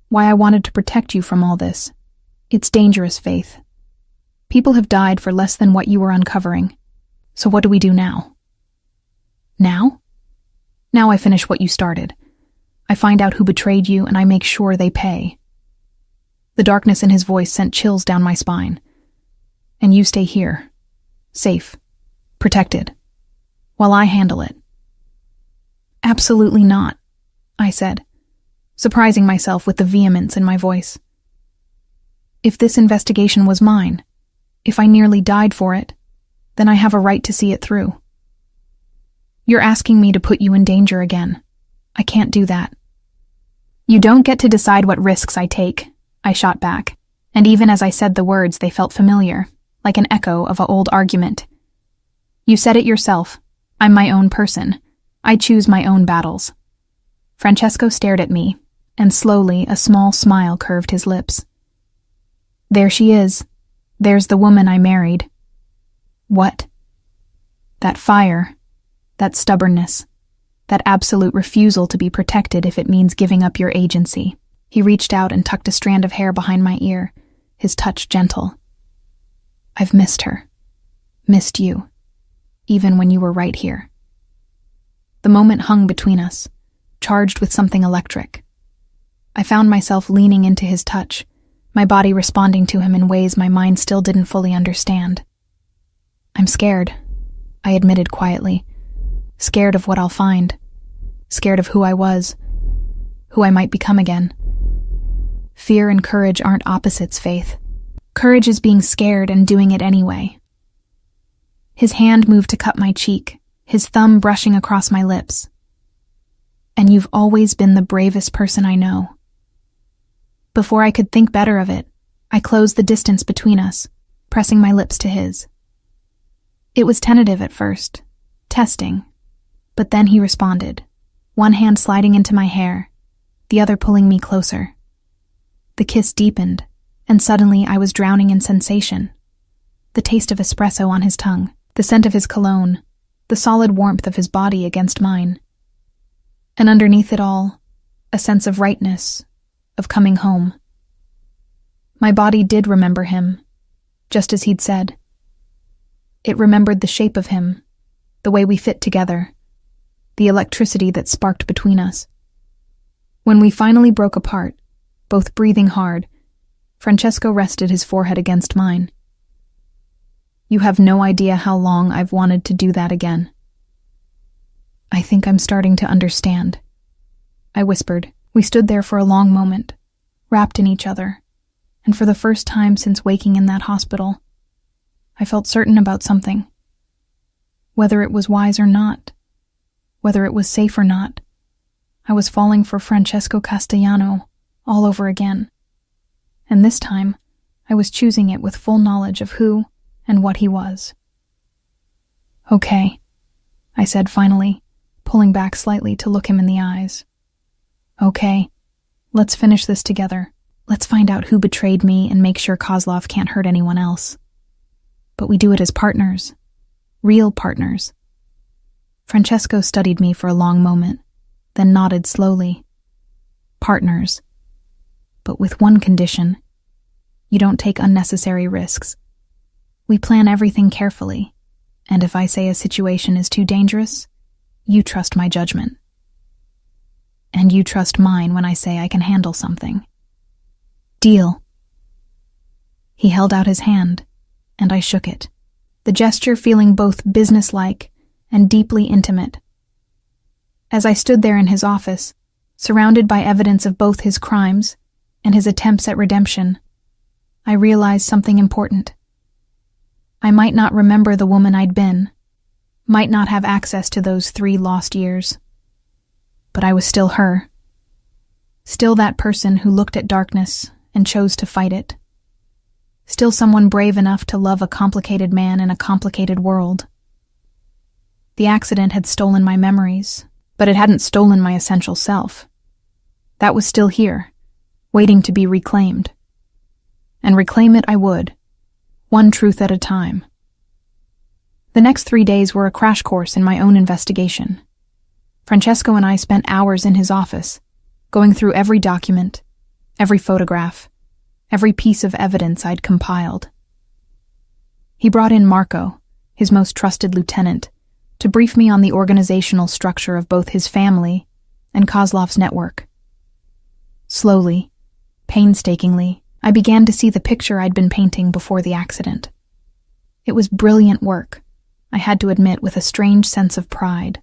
why I wanted to protect you from all this. It's dangerous, Faith. People have died for less than what you were uncovering. So what do we do now? Now? Now I finish what you started. I find out who betrayed you and I make sure they pay. The darkness in his voice sent chills down my spine. And you stay here, safe, protected, while I handle it. Absolutely not, I said, surprising myself with the vehemence in my voice. If this investigation was mine, if I nearly died for it, then I have a right to see it through. You're asking me to put you in danger again. I can't do that. You don't get to decide what risks I take, I shot back, and even as I said the words, they felt familiar, like an echo of an old argument. You said it yourself. I'm my own person. I choose my own battles. Francesco stared at me, and slowly a small smile curved his lips. There she is. There's the woman I married. What? That fire, that stubbornness, that absolute refusal to be protected if it means giving up your agency. He reached out and tucked a strand of hair behind my ear, his touch gentle. I've missed her. Missed you. Even when you were right here. The moment hung between us, charged with something electric. I found myself leaning into his touch, my body responding to him in ways my mind still didn't fully understand. I'm scared, I admitted quietly. Scared of what I'll find. Scared of who I was. Who I might become again. Fear and courage aren't opposites, Faith. Courage is being scared and doing it anyway. His hand moved to cup my cheek, his thumb brushing across my lips. And you've always been the bravest person I know. Before I could think better of it, I closed the distance between us, pressing my lips to his. It was tentative at first, testing, but then he responded, one hand sliding into my hair, the other pulling me closer. The kiss deepened, and suddenly I was drowning in sensation. The taste of espresso on his tongue, the scent of his cologne, the solid warmth of his body against mine. And underneath it all, a sense of rightness, of coming home. My body did remember him, just as he'd said. It remembered the shape of him, the way we fit together, the electricity that sparked between us. When we finally broke apart, both breathing hard, Francesco rested his forehead against mine. You have no idea how long I've wanted to do that again. I think I'm starting to understand, I whispered. We stood there for a long moment, wrapped in each other, and for the first time since waking in that hospital, I felt certain about something. Whether it was wise or not, whether it was safe or not, I was falling for Francesco Castellano all over again. And this time, I was choosing it with full knowledge of who and what he was. Okay, I said finally, pulling back slightly to look him in the eyes. Okay, let's finish this together. Let's find out who betrayed me and make sure Kozlov can't hurt anyone else. But we do it as partners. Real partners. Francesco studied me for a long moment, then nodded slowly. Partners. But with one condition. You don't take unnecessary risks. We plan everything carefully, and if I say a situation is too dangerous, you trust my judgment. And you trust mine when I say I can handle something. Deal. He held out his hand, and I shook it, the gesture feeling both businesslike and deeply intimate. As I stood there in his office, surrounded by evidence of both his crimes and his attempts at redemption, I realized something important. I might not remember the woman I'd been, might not have access to those 3 lost years, but I was still her. Still that person who looked at darkness and chose to fight it. Still someone brave enough to love a complicated man in a complicated world. The accident had stolen my memories, but it hadn't stolen my essential self. That was still here, waiting to be reclaimed. And reclaim it I would, one truth at a time. The next 3 days were a crash course in my own investigation. Francesco and I spent hours in his office, going through every document, every photograph, every piece of evidence I'd compiled. He brought in Marco, his most trusted lieutenant, to brief me on the organizational structure of both his family and Kozlov's network. Slowly, painstakingly, I began to see the picture I'd been painting before the accident. It was brilliant work, I had to admit with a strange sense of pride.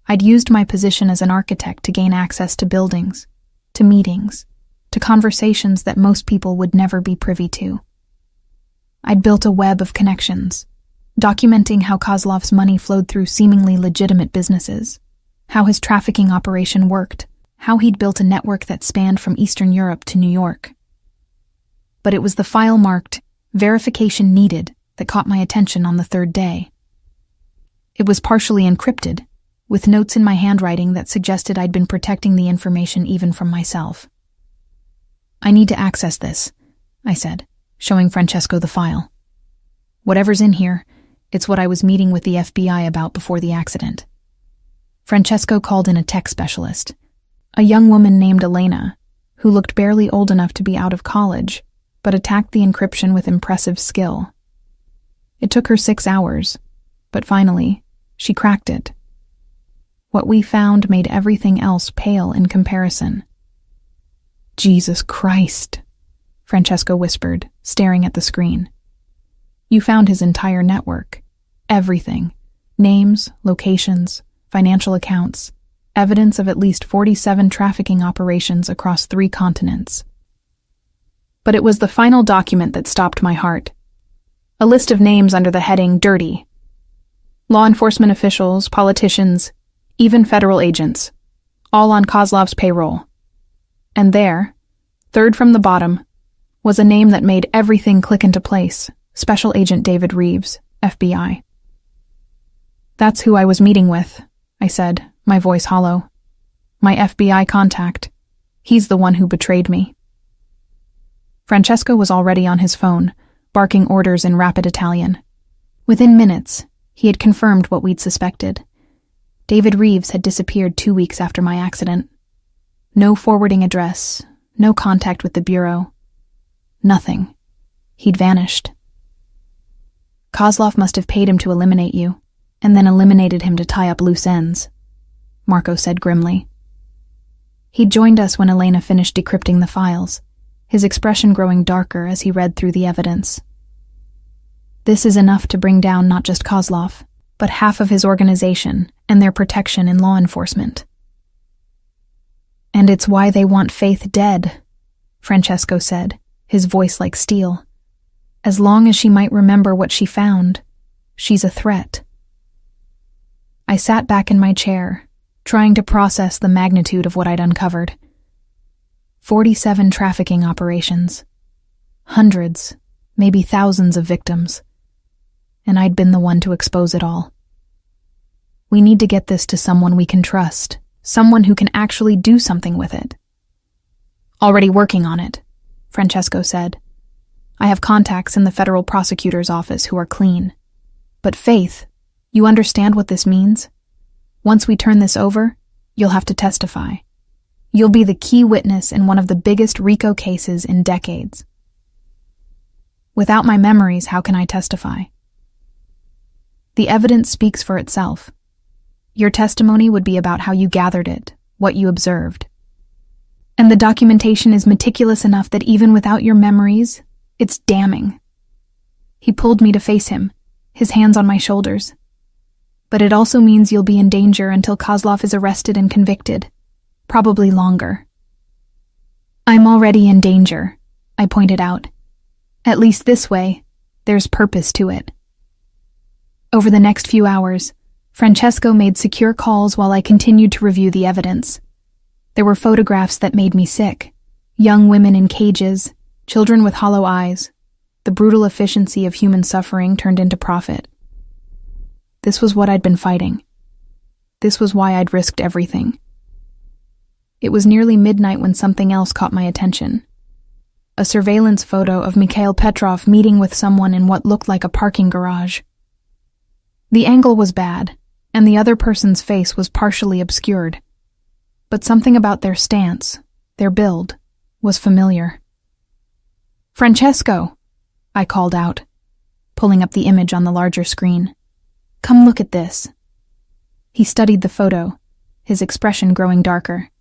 I'd used my position as an architect to gain access to buildings, to meetings, to conversations that most people would never be privy to. I'd built a web of connections, documenting how Kozlov's money flowed through seemingly legitimate businesses, how his trafficking operation worked, how he'd built a network that spanned from Eastern Europe to New York. But it was the file marked "Verification Needed" that caught my attention on the 3rd day. It was partially encrypted, with notes in my handwriting that suggested I'd been protecting the information even from myself. "I need to access this," I said, showing Francesco the file. "Whatever's in here, it's what I was meeting with the FBI about before the accident." Francesco called in a tech specialist, a young woman named Elena, who looked barely old enough to be out of college, but attacked the encryption with impressive skill. It took her 6 hours, but finally, she cracked it. What we found made everything else pale in comparison. "Jesus Christ," Francesco whispered, staring at the screen. "You found his entire network. Everything. Names, locations, financial accounts, evidence of at least 47 trafficking operations across 3 continents. But it was the final document that stopped my heart. A list of names under the heading "Dirty." Law enforcement officials, politicians, even federal agents, all on Kozlov's payroll. And there, 3rd from the bottom, was a name that made everything click into place: Special Agent David Reeves, FBI. "That's who I was meeting with," I said, my voice hollow. "My FBI contact. He's the one who betrayed me." Francesco was already on his phone, barking orders in rapid Italian. Within minutes, he had confirmed what we'd suspected. David Reeves had disappeared 2 weeks after my accident. No forwarding address, no contact with the bureau. Nothing. He'd vanished. "Kozlov must have paid him to eliminate you, and then eliminated him to tie up loose ends," Marco said grimly. He'd joined us when Elena finished decrypting the files, his expression growing darker as he read through the evidence. "This is enough to bring down not just Kozlov, but half of his organization and their protection in law enforcement. And it's why they want Faith dead," Francesco said, his voice like steel. "As long as she might remember what she found, she's a threat." I sat back in my chair, trying to process the magnitude of what I'd uncovered. 47 trafficking operations. Hundreds, maybe thousands of victims. And I'd been the one to expose it all. "We need to get this to someone we can trust, someone who can actually do something with it." "Already working on it," Francesco said. I have contacts in the federal prosecutor's office who are clean. But Faith, you understand what this means? Once we turn this over, you'll have to testify. You'll be the key witness in one of the biggest RICO cases in decades. Without my memories, how can I testify? The evidence speaks for itself. Your testimony would be about how you gathered it, what you observed. And the documentation is meticulous enough that even without your memories, it's damning. He pulled me to face him, his hands on my shoulders. But it also means you'll be in danger until Kozlov is arrested and convicted. Probably longer. I'm already in danger, I pointed out. At least this way, there's purpose to it. Over the next few hours, Francesco made secure calls while I continued to review the evidence. There were photographs that made me sick. Young women in cages, children with hollow eyes, the brutal efficiency of human suffering turned into profit. This was what I'd been fighting. This was why I'd risked everything. It was nearly midnight when something else caught my attention. A surveillance photo of Mikhail Petrov meeting with someone in what looked like a parking garage. The angle was bad, and the other person's face was partially obscured. But something about their stance, their build, was familiar. Francesco, I called out, pulling up the image on the larger screen. Come look at this. He studied the photo, his expression growing darker.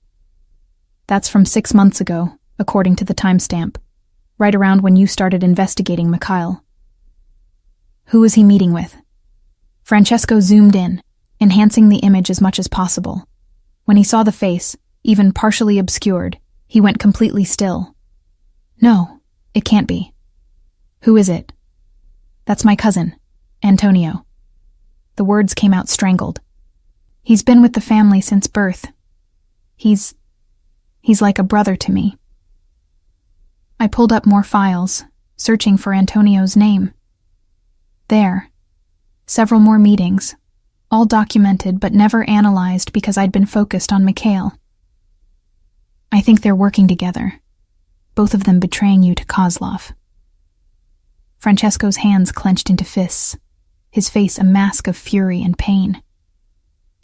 That's from 6 months ago, according to the timestamp, right around when you started investigating Mikhail. Who was he meeting with? Francesco zoomed in, enhancing the image as much as possible. When he saw the face, even partially obscured, he went completely still. No, it can't be. Who is it? That's my cousin, Antonio. The words came out strangled. He's been with the family since birth. He's like a brother to me. I pulled up more files, searching for Antonio's name. There. Several more meetings, all documented but never analyzed because I'd been focused on Mikhail. I think they're working together, both of them betraying you to Kozlov. Francesco's hands clenched into fists, his face a mask of fury and pain.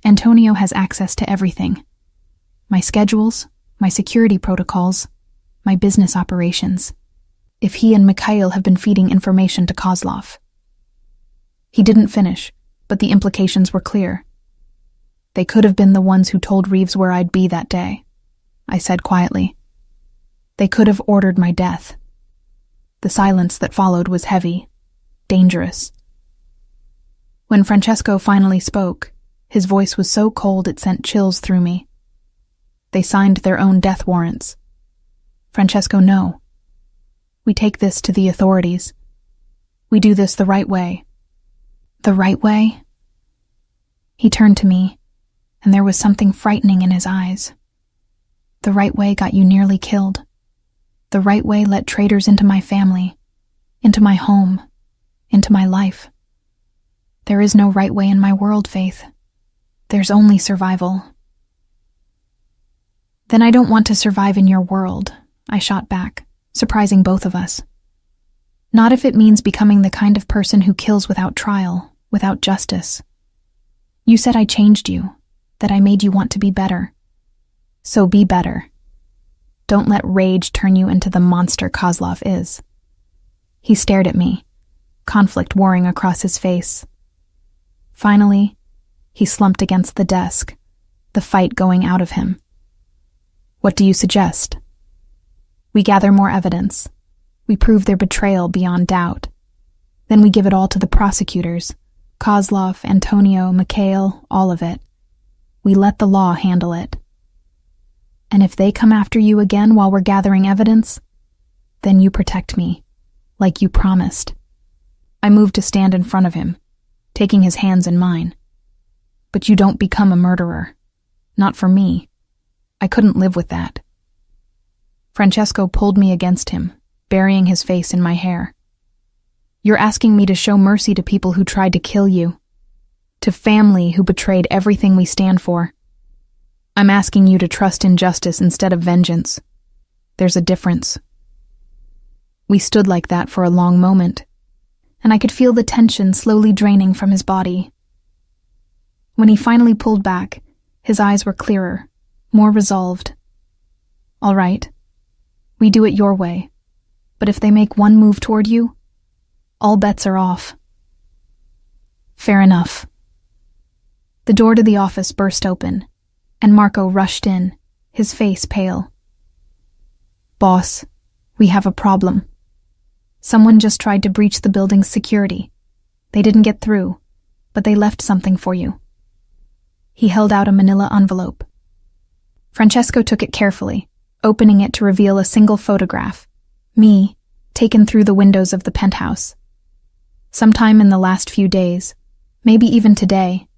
Antonio has access to everything. My schedules, my security protocols, my business operations. If he and Mikhail have been feeding information to Kozlov. He didn't finish, but the implications were clear. They could have been the ones who told Reeves where I'd be that day, I said quietly. They could have ordered my death. The silence that followed was heavy, dangerous. When Francesco finally spoke, his voice was so cold it sent chills through me. They signed their own death warrants. Francesco, no. We take this to the authorities. We do this the right way. The right way? He turned to me, and there was something frightening in his eyes. The right way got you nearly killed. The right way let traitors into my family, into my home, into my life. There is no right way in my world, Faith. There's only survival. Then I don't want to survive in your world, I shot back, surprising both of us. Not if it means becoming the kind of person who kills without trial, without justice. You said I changed you, that I made you want to be better. So be better. Don't let rage turn you into the monster Kozlov is. He stared at me, conflict warring across his face. Finally, he slumped against the desk, the fight going out of him. What do you suggest? We gather more evidence. We prove their betrayal beyond doubt. Then we give it all to the prosecutors. Kozlov, Antonio, Mikhail, all of it. We let the law handle it. And if they come after you again while we're gathering evidence, then you protect me, like you promised. I moved to stand in front of him, taking his hands in mine. But you don't become a murderer. Not for me. I couldn't live with that. Francesco pulled me against him, burying his face in my hair. You're asking me to show mercy to people who tried to kill you, to family who betrayed everything we stand for. I'm asking you to trust in justice instead of vengeance. There's a difference. We stood like that for a long moment, and I could feel the tension slowly draining from his body. When he finally pulled back, his eyes were clearer, more resolved. "All right, we do it your way, but if they make one move toward you, all bets are off." "Fair enough." The door to the office burst open, and Marco rushed in, his face pale. "Boss, we have a problem. Someone just tried to breach the building's security. They didn't get through, but they left something for you." He held out a manila envelope. Francesco took it carefully, opening it to reveal a single photograph, me, taken through the windows of the penthouse. Sometime in the last few days, maybe even today.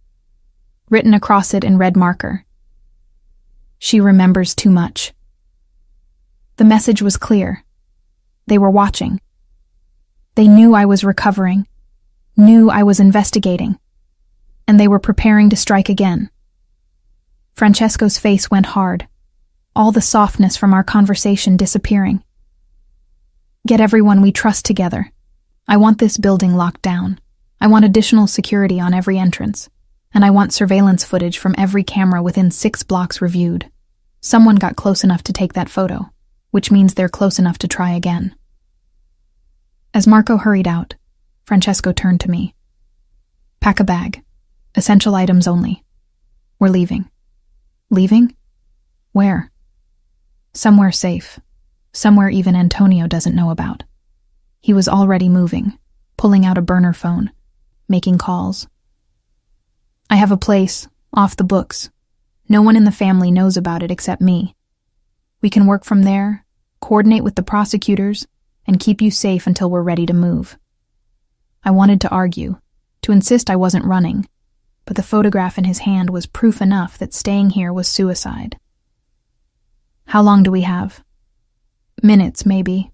Written across it in red marker. "She remembers too much." The message was clear. They were watching. They knew I was recovering, knew I was investigating, and they were preparing to strike again. Francesco's face went hard, all the softness from our conversation disappearing. "Get everyone we trust together. I want this building locked down. I want additional security on every entrance, and I want surveillance footage from every camera within 6 blocks reviewed. Someone got close enough to take that photo, which means they're close enough to try again." As Marco hurried out, Francesco turned to me. "Pack a bag. Essential items only. We're leaving." "Leaving? Where?" "Somewhere safe. Somewhere even Antonio doesn't know about." He was already moving, pulling out a burner phone, making calls. "I have a place, off the books. No one in the family knows about it except me. We can work from there, coordinate with the prosecutors, and keep you safe until we're ready to move." I wanted to argue, to insist I wasn't running, but the photograph in his hand was proof enough that staying here was suicide. "How long do we have?" "Minutes, maybe.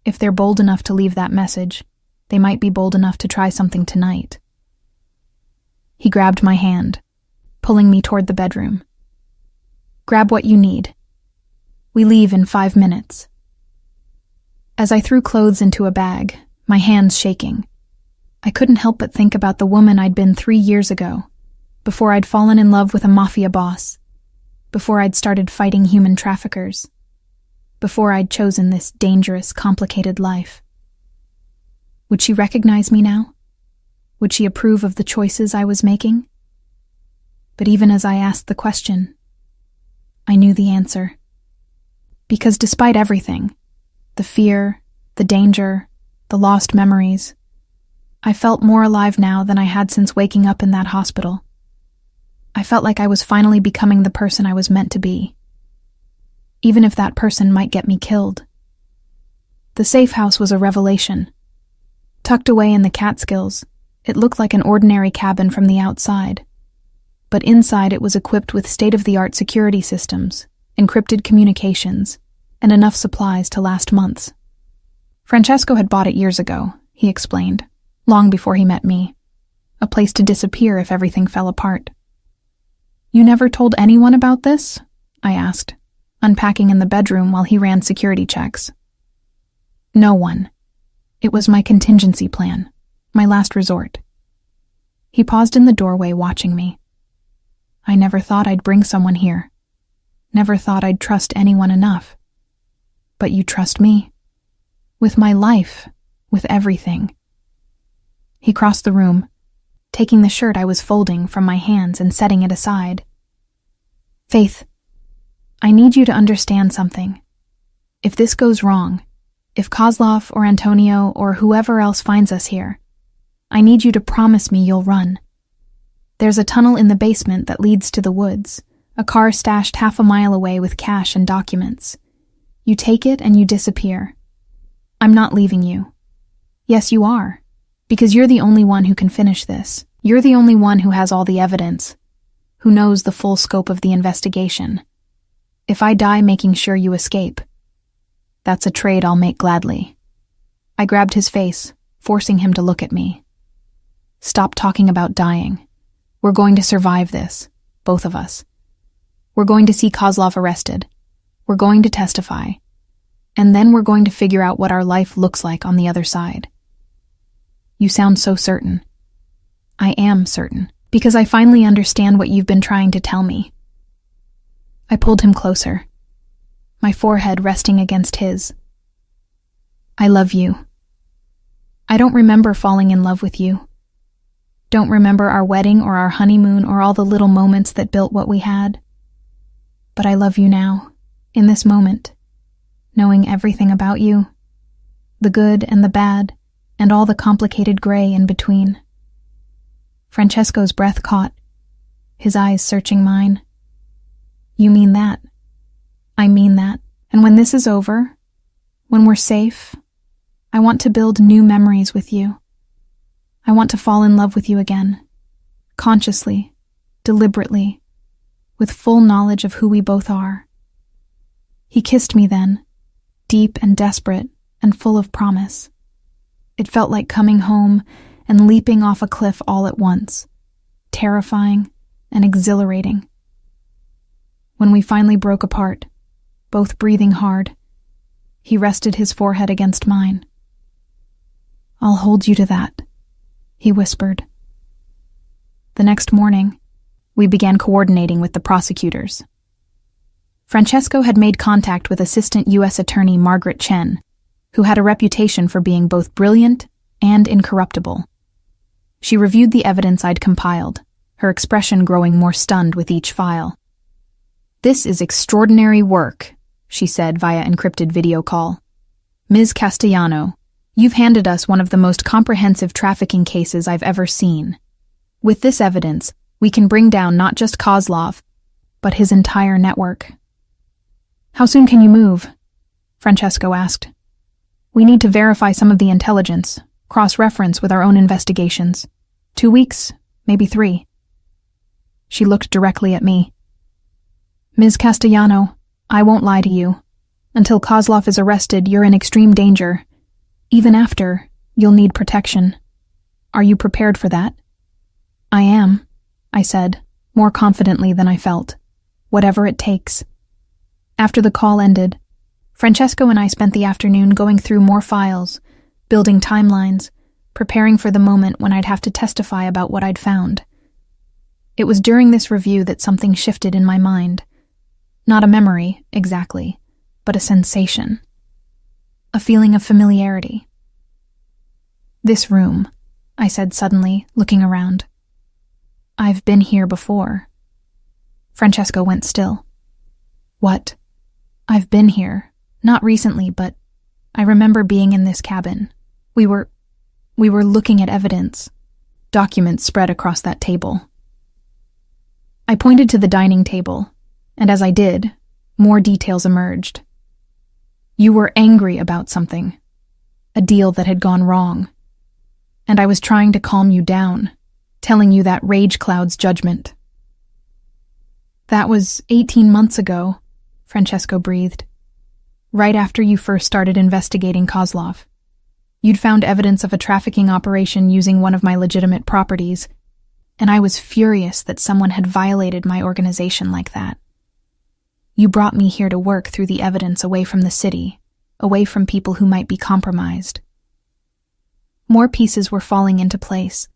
If they're bold enough to leave that message, they might be bold enough to try something tonight." He grabbed my hand, pulling me toward the bedroom. "Grab what you need. We leave in 5 minutes." As I threw clothes into a bag, my hands shaking, I couldn't help but think about the woman I'd been 3 years ago, before I'd fallen in love with a mafia boss, before I'd started fighting human traffickers, before I'd chosen this dangerous, complicated life. Would she recognize me now? Would she approve of the choices I was making? But even as I asked the question, I knew the answer. Because despite everything, the fear, the danger, the lost memories, I felt more alive now than I had since waking up in that hospital. I felt like I was finally becoming the person I was meant to be, even if that person might get me killed. The safe house was a revelation. Tucked away in the Catskills, it looked like an ordinary cabin from the outside, but inside it was equipped with state-of-the-art security systems, encrypted communications, and enough supplies to last months. Francesco had bought it years ago, he explained, long before he met me. A place to disappear if everything fell apart. "You never told anyone about this?" I asked, unpacking in the bedroom while he ran security checks. "No one. It was my contingency plan, my last resort." He paused in the doorway watching me. "I never thought I'd bring someone here. Never thought I'd trust anyone enough. But you trust me. With my life, with everything." He crossed the room, taking the shirt I was folding from my hands and setting it aside. "Faith, I need you to understand something. If this goes wrong, if Kozlov or Antonio or whoever else finds us here, I need you to promise me you'll run. There's a tunnel in the basement that leads to the woods, a car stashed half a mile away with cash and documents. You take it and you disappear. I'm not leaving you. Yes, you are, because you're the only one who can finish this. You're the only one who has all the evidence, who knows the full scope of the investigation. If I die making sure you escape, that's a trade I'll make gladly." I grabbed his face, forcing him to look at me. "Stop talking about dying. We're going to survive this, both of us. We're going to see Kozlov arrested. We're going to testify. And then we're going to figure out what our life looks like on the other side. You sound so certain. I am certain, because I finally understand what you've been trying to tell me. I pulled him closer, my forehead resting against his. I love you. I don't remember falling in love with you. Don't remember our wedding or our honeymoon or all the little moments that built what we had. But I love you now, in this moment, knowing everything about you, the good and the bad, and all the complicated gray in between. Francesco's breath caught, his eyes searching mine. You mean that? I mean that. And when this is over, when we're safe, I want to build new memories with you. I want to fall in love with you again, consciously, deliberately, with full knowledge of who we both are. He kissed me then, deep and desperate and full of promise. It felt like coming home and leaping off a cliff all at once, terrifying and exhilarating. When we finally broke apart, both breathing hard, he rested his forehead against mine. I'll hold you to that, he whispered. The next morning, we began coordinating with the prosecutors. Francesco had made contact with Assistant U.S. Attorney Margaret Chen, who had a reputation for being both brilliant and incorruptible. She reviewed the evidence I'd compiled, her expression growing more stunned with each file. "This is extraordinary work," she said via encrypted video call. "Ms. Castellano, you've handed us one of the most comprehensive trafficking cases I've ever seen. With this evidence, we can bring down not just Kozlov, but his entire network." "How soon can you move?" Francesco asked. "We need to verify some of the intelligence, cross-reference with our own investigations. 2 weeks, maybe 3. She looked directly at me. "Ms. Castellano, I won't lie to you. Until Kozlov is arrested, you're in extreme danger. Even after, you'll need protection. Are you prepared for that?" "I am," I said, more confidently than I felt. "Whatever it takes." After the call ended, Francesco and I spent the afternoon going through more files, building timelines, preparing for the moment when I'd have to testify about what I'd found. It was during this review that something shifted in my mind. Not a memory, exactly, but a sensation. A feeling of familiarity. "This room," I said suddenly, looking around. "I've been here before." Francesco went still. "What?" "I've been here. Not recently, but I remember being in this cabin. We were looking at evidence. Documents spread across that table." I pointed to the dining table, and as I did, more details emerged. "You were angry about something, a deal that had gone wrong, and I was trying to calm you down, telling you that rage clouds judgment." "That was 18 months ago," Francesco breathed. "Right after you first started investigating Kozlov. You'd found evidence of a trafficking operation using one of my legitimate properties, and I was furious that someone had violated my organization like that. You brought me here to work through the evidence away from the city, away from people who might be compromised." More pieces were falling into place,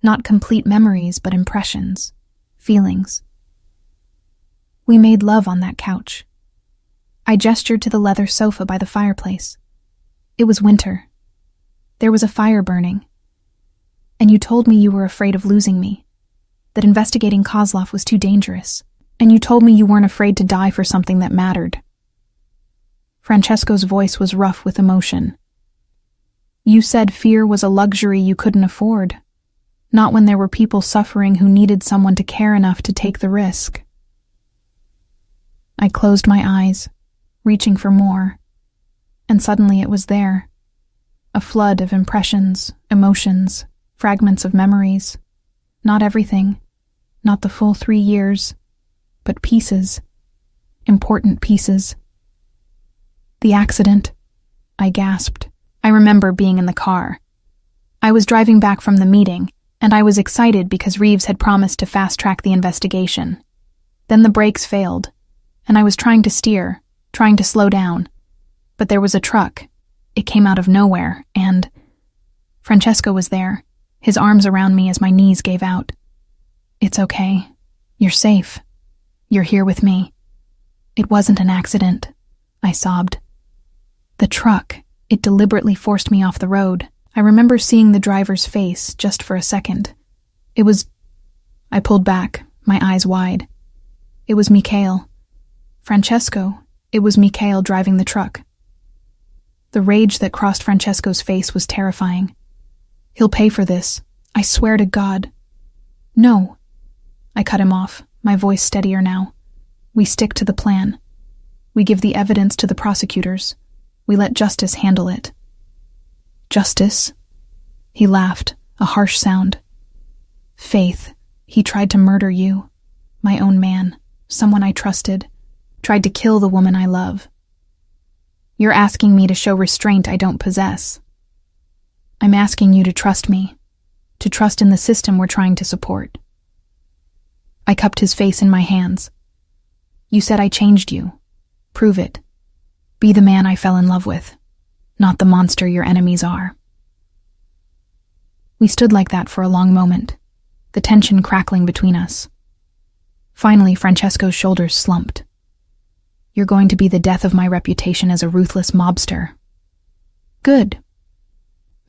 not complete memories, but impressions, feelings. We made love on that couch. I gestured to the leather sofa by the fireplace. It was winter. There was a fire burning. And you told me you were afraid of losing me, that investigating Kozlov was too dangerous, and you told me you weren't afraid to die for something that mattered. Francesco's voice was rough with emotion. "You said fear was a luxury you couldn't afford, not when there were people suffering who needed someone to care enough to take the risk." I closed my eyes, reaching for more, and suddenly it was there. A flood of impressions, emotions, fragments of memories. Not everything, not the full 3 years, but pieces, important pieces. "The accident," I gasped. I remember being in the car. I was driving back from the meeting, and I was excited because Reeves had promised to fast-track the investigation. Then the brakes failed, and I was trying to steer, trying to slow down, But there was a truck. It came out of nowhere, and Francesco was there, his arms around me as my knees gave out. "It's okay. You're safe. You're here with me." "It wasn't an accident," I sobbed. "The truck, it deliberately forced me off the road. I remember seeing the driver's face just for a second. It was..." I pulled back, my eyes wide. "It was Mikhail. Francesco, it was Mikhail driving the truck." The rage that crossed Francesco's face was terrifying. "He'll pay for this. I swear to God." "No." I cut him off, my voice steadier now. "We stick to the plan. We give the evidence to the prosecutors. We let justice handle it." "Justice?" He laughed, a harsh sound. "Faith, he tried to murder you. My own man, someone I trusted, tried to kill the woman I love. You're asking me to show restraint I don't possess. I'm asking you to trust me, to trust in the system we're trying to support." I cupped his face in my hands. "You said I changed you. Prove it. Be the man I fell in love with, not the monster your enemies are." We stood like that for a long moment, the tension crackling between us. Finally, Francesco's shoulders slumped. "You're going to be the death of my reputation as a ruthless mobster." "Good.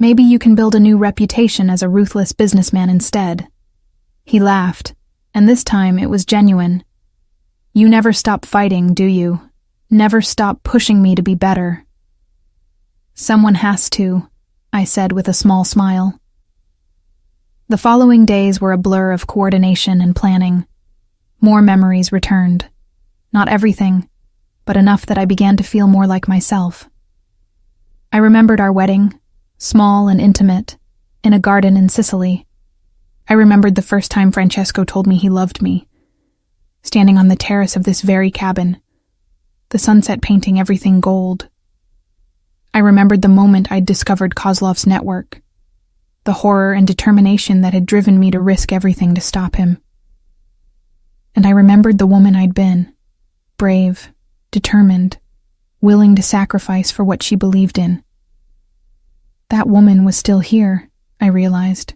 Maybe you can build a new reputation as a ruthless businessman instead." He laughed, and this time it was genuine. "You never stop fighting, do you? Never stop pushing me to be better." "Someone has to," I said with a small smile. The following days were a blur of coordination and planning. More memories returned. Not everything, but enough that I began to feel more like myself. I remembered our wedding, small and intimate, in a garden in Sicily. I remembered the first time Francesco told me he loved me, standing on the terrace of this very cabin, the sunset painting everything gold. I remembered the moment I'd discovered Kozlov's network, the horror and determination that had driven me to risk everything to stop him. And I remembered the woman I'd been, brave, determined, willing to sacrifice for what she believed in. That woman was still here, I realized.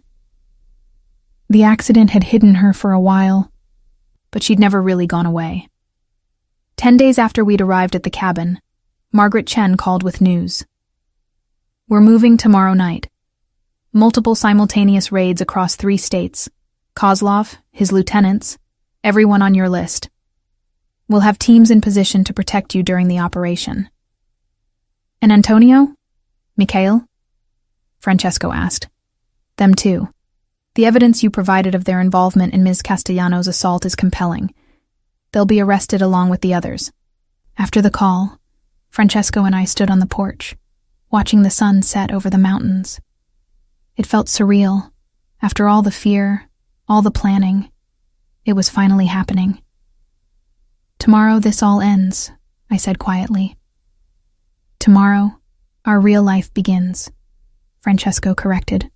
The accident had hidden her for a while, but she'd never really gone away. 10 days after we'd arrived at the cabin, Margaret Chen called with news. "We're moving tomorrow night. Multiple simultaneous raids across 3 states. Kozlov, his lieutenants, everyone on your list. We'll have teams in position to protect you during the operation." "And Antonio? Mikhail?" Francesco asked. "Them too. The evidence you provided of their involvement in Ms. Castellano's assault is compelling. They'll be arrested along with the others." After the call, Francesco and I stood on the porch, watching the sun set over the mountains. It felt surreal. After all the fear, all the planning, it was finally happening. "Tomorrow this all ends," I said quietly. "Tomorrow, our real life begins," Francesco corrected.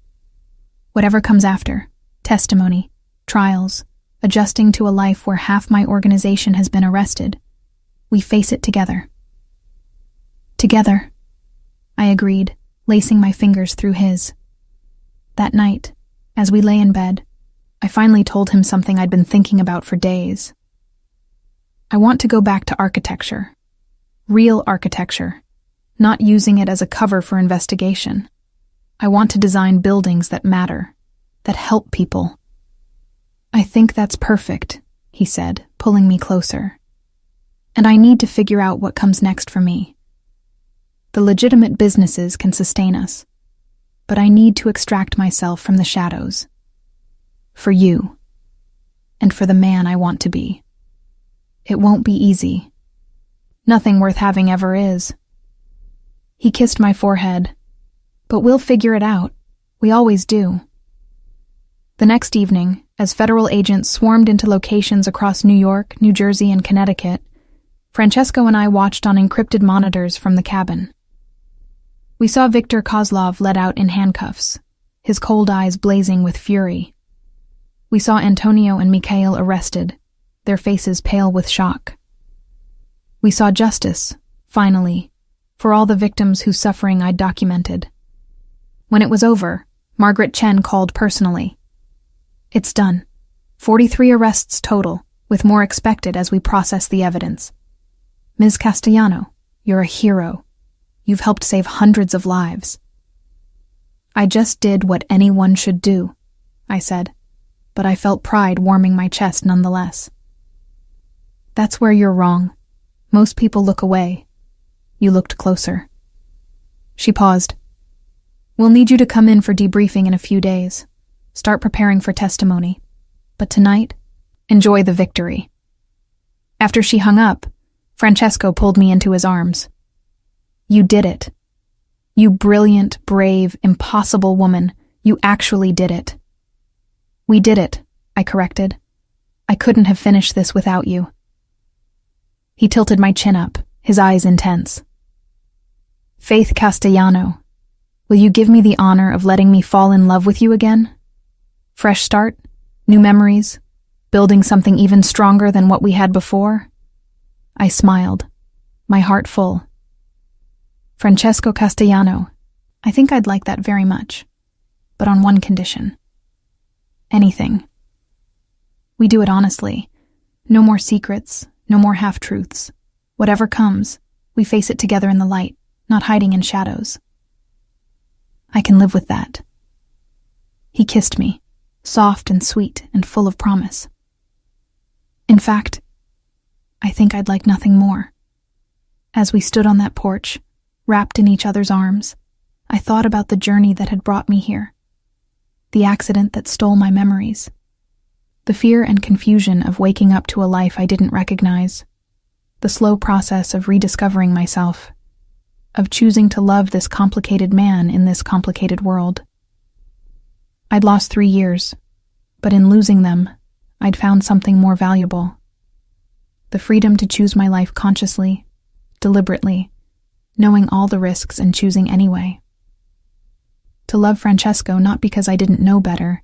"Whatever comes after, testimony, trials, adjusting to a life where half my organization has been arrested, we face it together." "Together," I agreed, lacing my fingers through his. That night, as we lay in bed, I finally told him something I'd been thinking about for days. I want to go back to architecture. Real architecture, not using it as a cover for investigation. I want to design buildings that matter, that help people. "I think that's perfect," he said, pulling me closer. "And I need to figure out what comes next for me. The legitimate businesses can sustain us, but I need to extract myself from the shadows. For you, and for the man I want to be. It won't be easy. Nothing worth having ever is." He kissed my forehead. "But we'll figure it out. We always do." The next evening, as federal agents swarmed into locations across New York, New Jersey, and Connecticut, Francesco and I watched on encrypted monitors from the cabin. We saw Viktor Kozlov led out in handcuffs, his cold eyes blazing with fury. We saw Antonio and Mikhail arrested, their faces pale with shock. We saw justice, finally, for all the victims whose suffering I'd documented. When it was over, Margaret Chen called personally. It's done. 43 arrests total, with more expected as we process the evidence. Ms. Castellano, you're a hero. You've helped save hundreds of lives. I just did what anyone should do, I said, but I felt pride warming my chest nonetheless. That's where you're wrong. Most people look away. You looked closer. She paused. We'll need you to come in for debriefing in a few days. Start preparing for testimony. But tonight, enjoy the victory. After she hung up, Francesco pulled me into his arms. You did it. You brilliant, brave, impossible woman. You actually did it. We did it, I corrected. I couldn't have finished this without you. He tilted my chin up, his eyes intense. Faith Castellano, will you give me the honor of letting me fall in love with you again? Fresh start? New memories? Building something even stronger than what we had before? I smiled, my heart full. Francesco Castellano, I think I'd like that very much, but on one condition. Anything. We do it honestly. No more secrets, no more half-truths. Whatever comes, we face it together in the light, not hiding in shadows. I can live with that. He kissed me, soft and sweet and full of promise. In fact, I think I'd like nothing more. As we stood on that porch, wrapped in each other's arms, I thought about the journey that had brought me here, the accident that stole my memories, the fear and confusion of waking up to a life I didn't recognize, the slow process of rediscovering myself, of choosing to love this complicated man in this complicated world. I'd lost 3 years, but in losing them, I'd found something more valuable. The freedom to choose my life consciously, deliberately, knowing all the risks and choosing anyway. To love Francesco not because I didn't know better,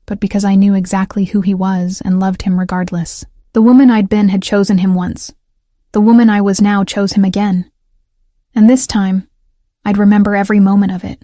but because I knew exactly who he was and loved him regardless. The woman I'd been had chosen him once. The woman I was now chose him again. And this time, I'd remember every moment of it.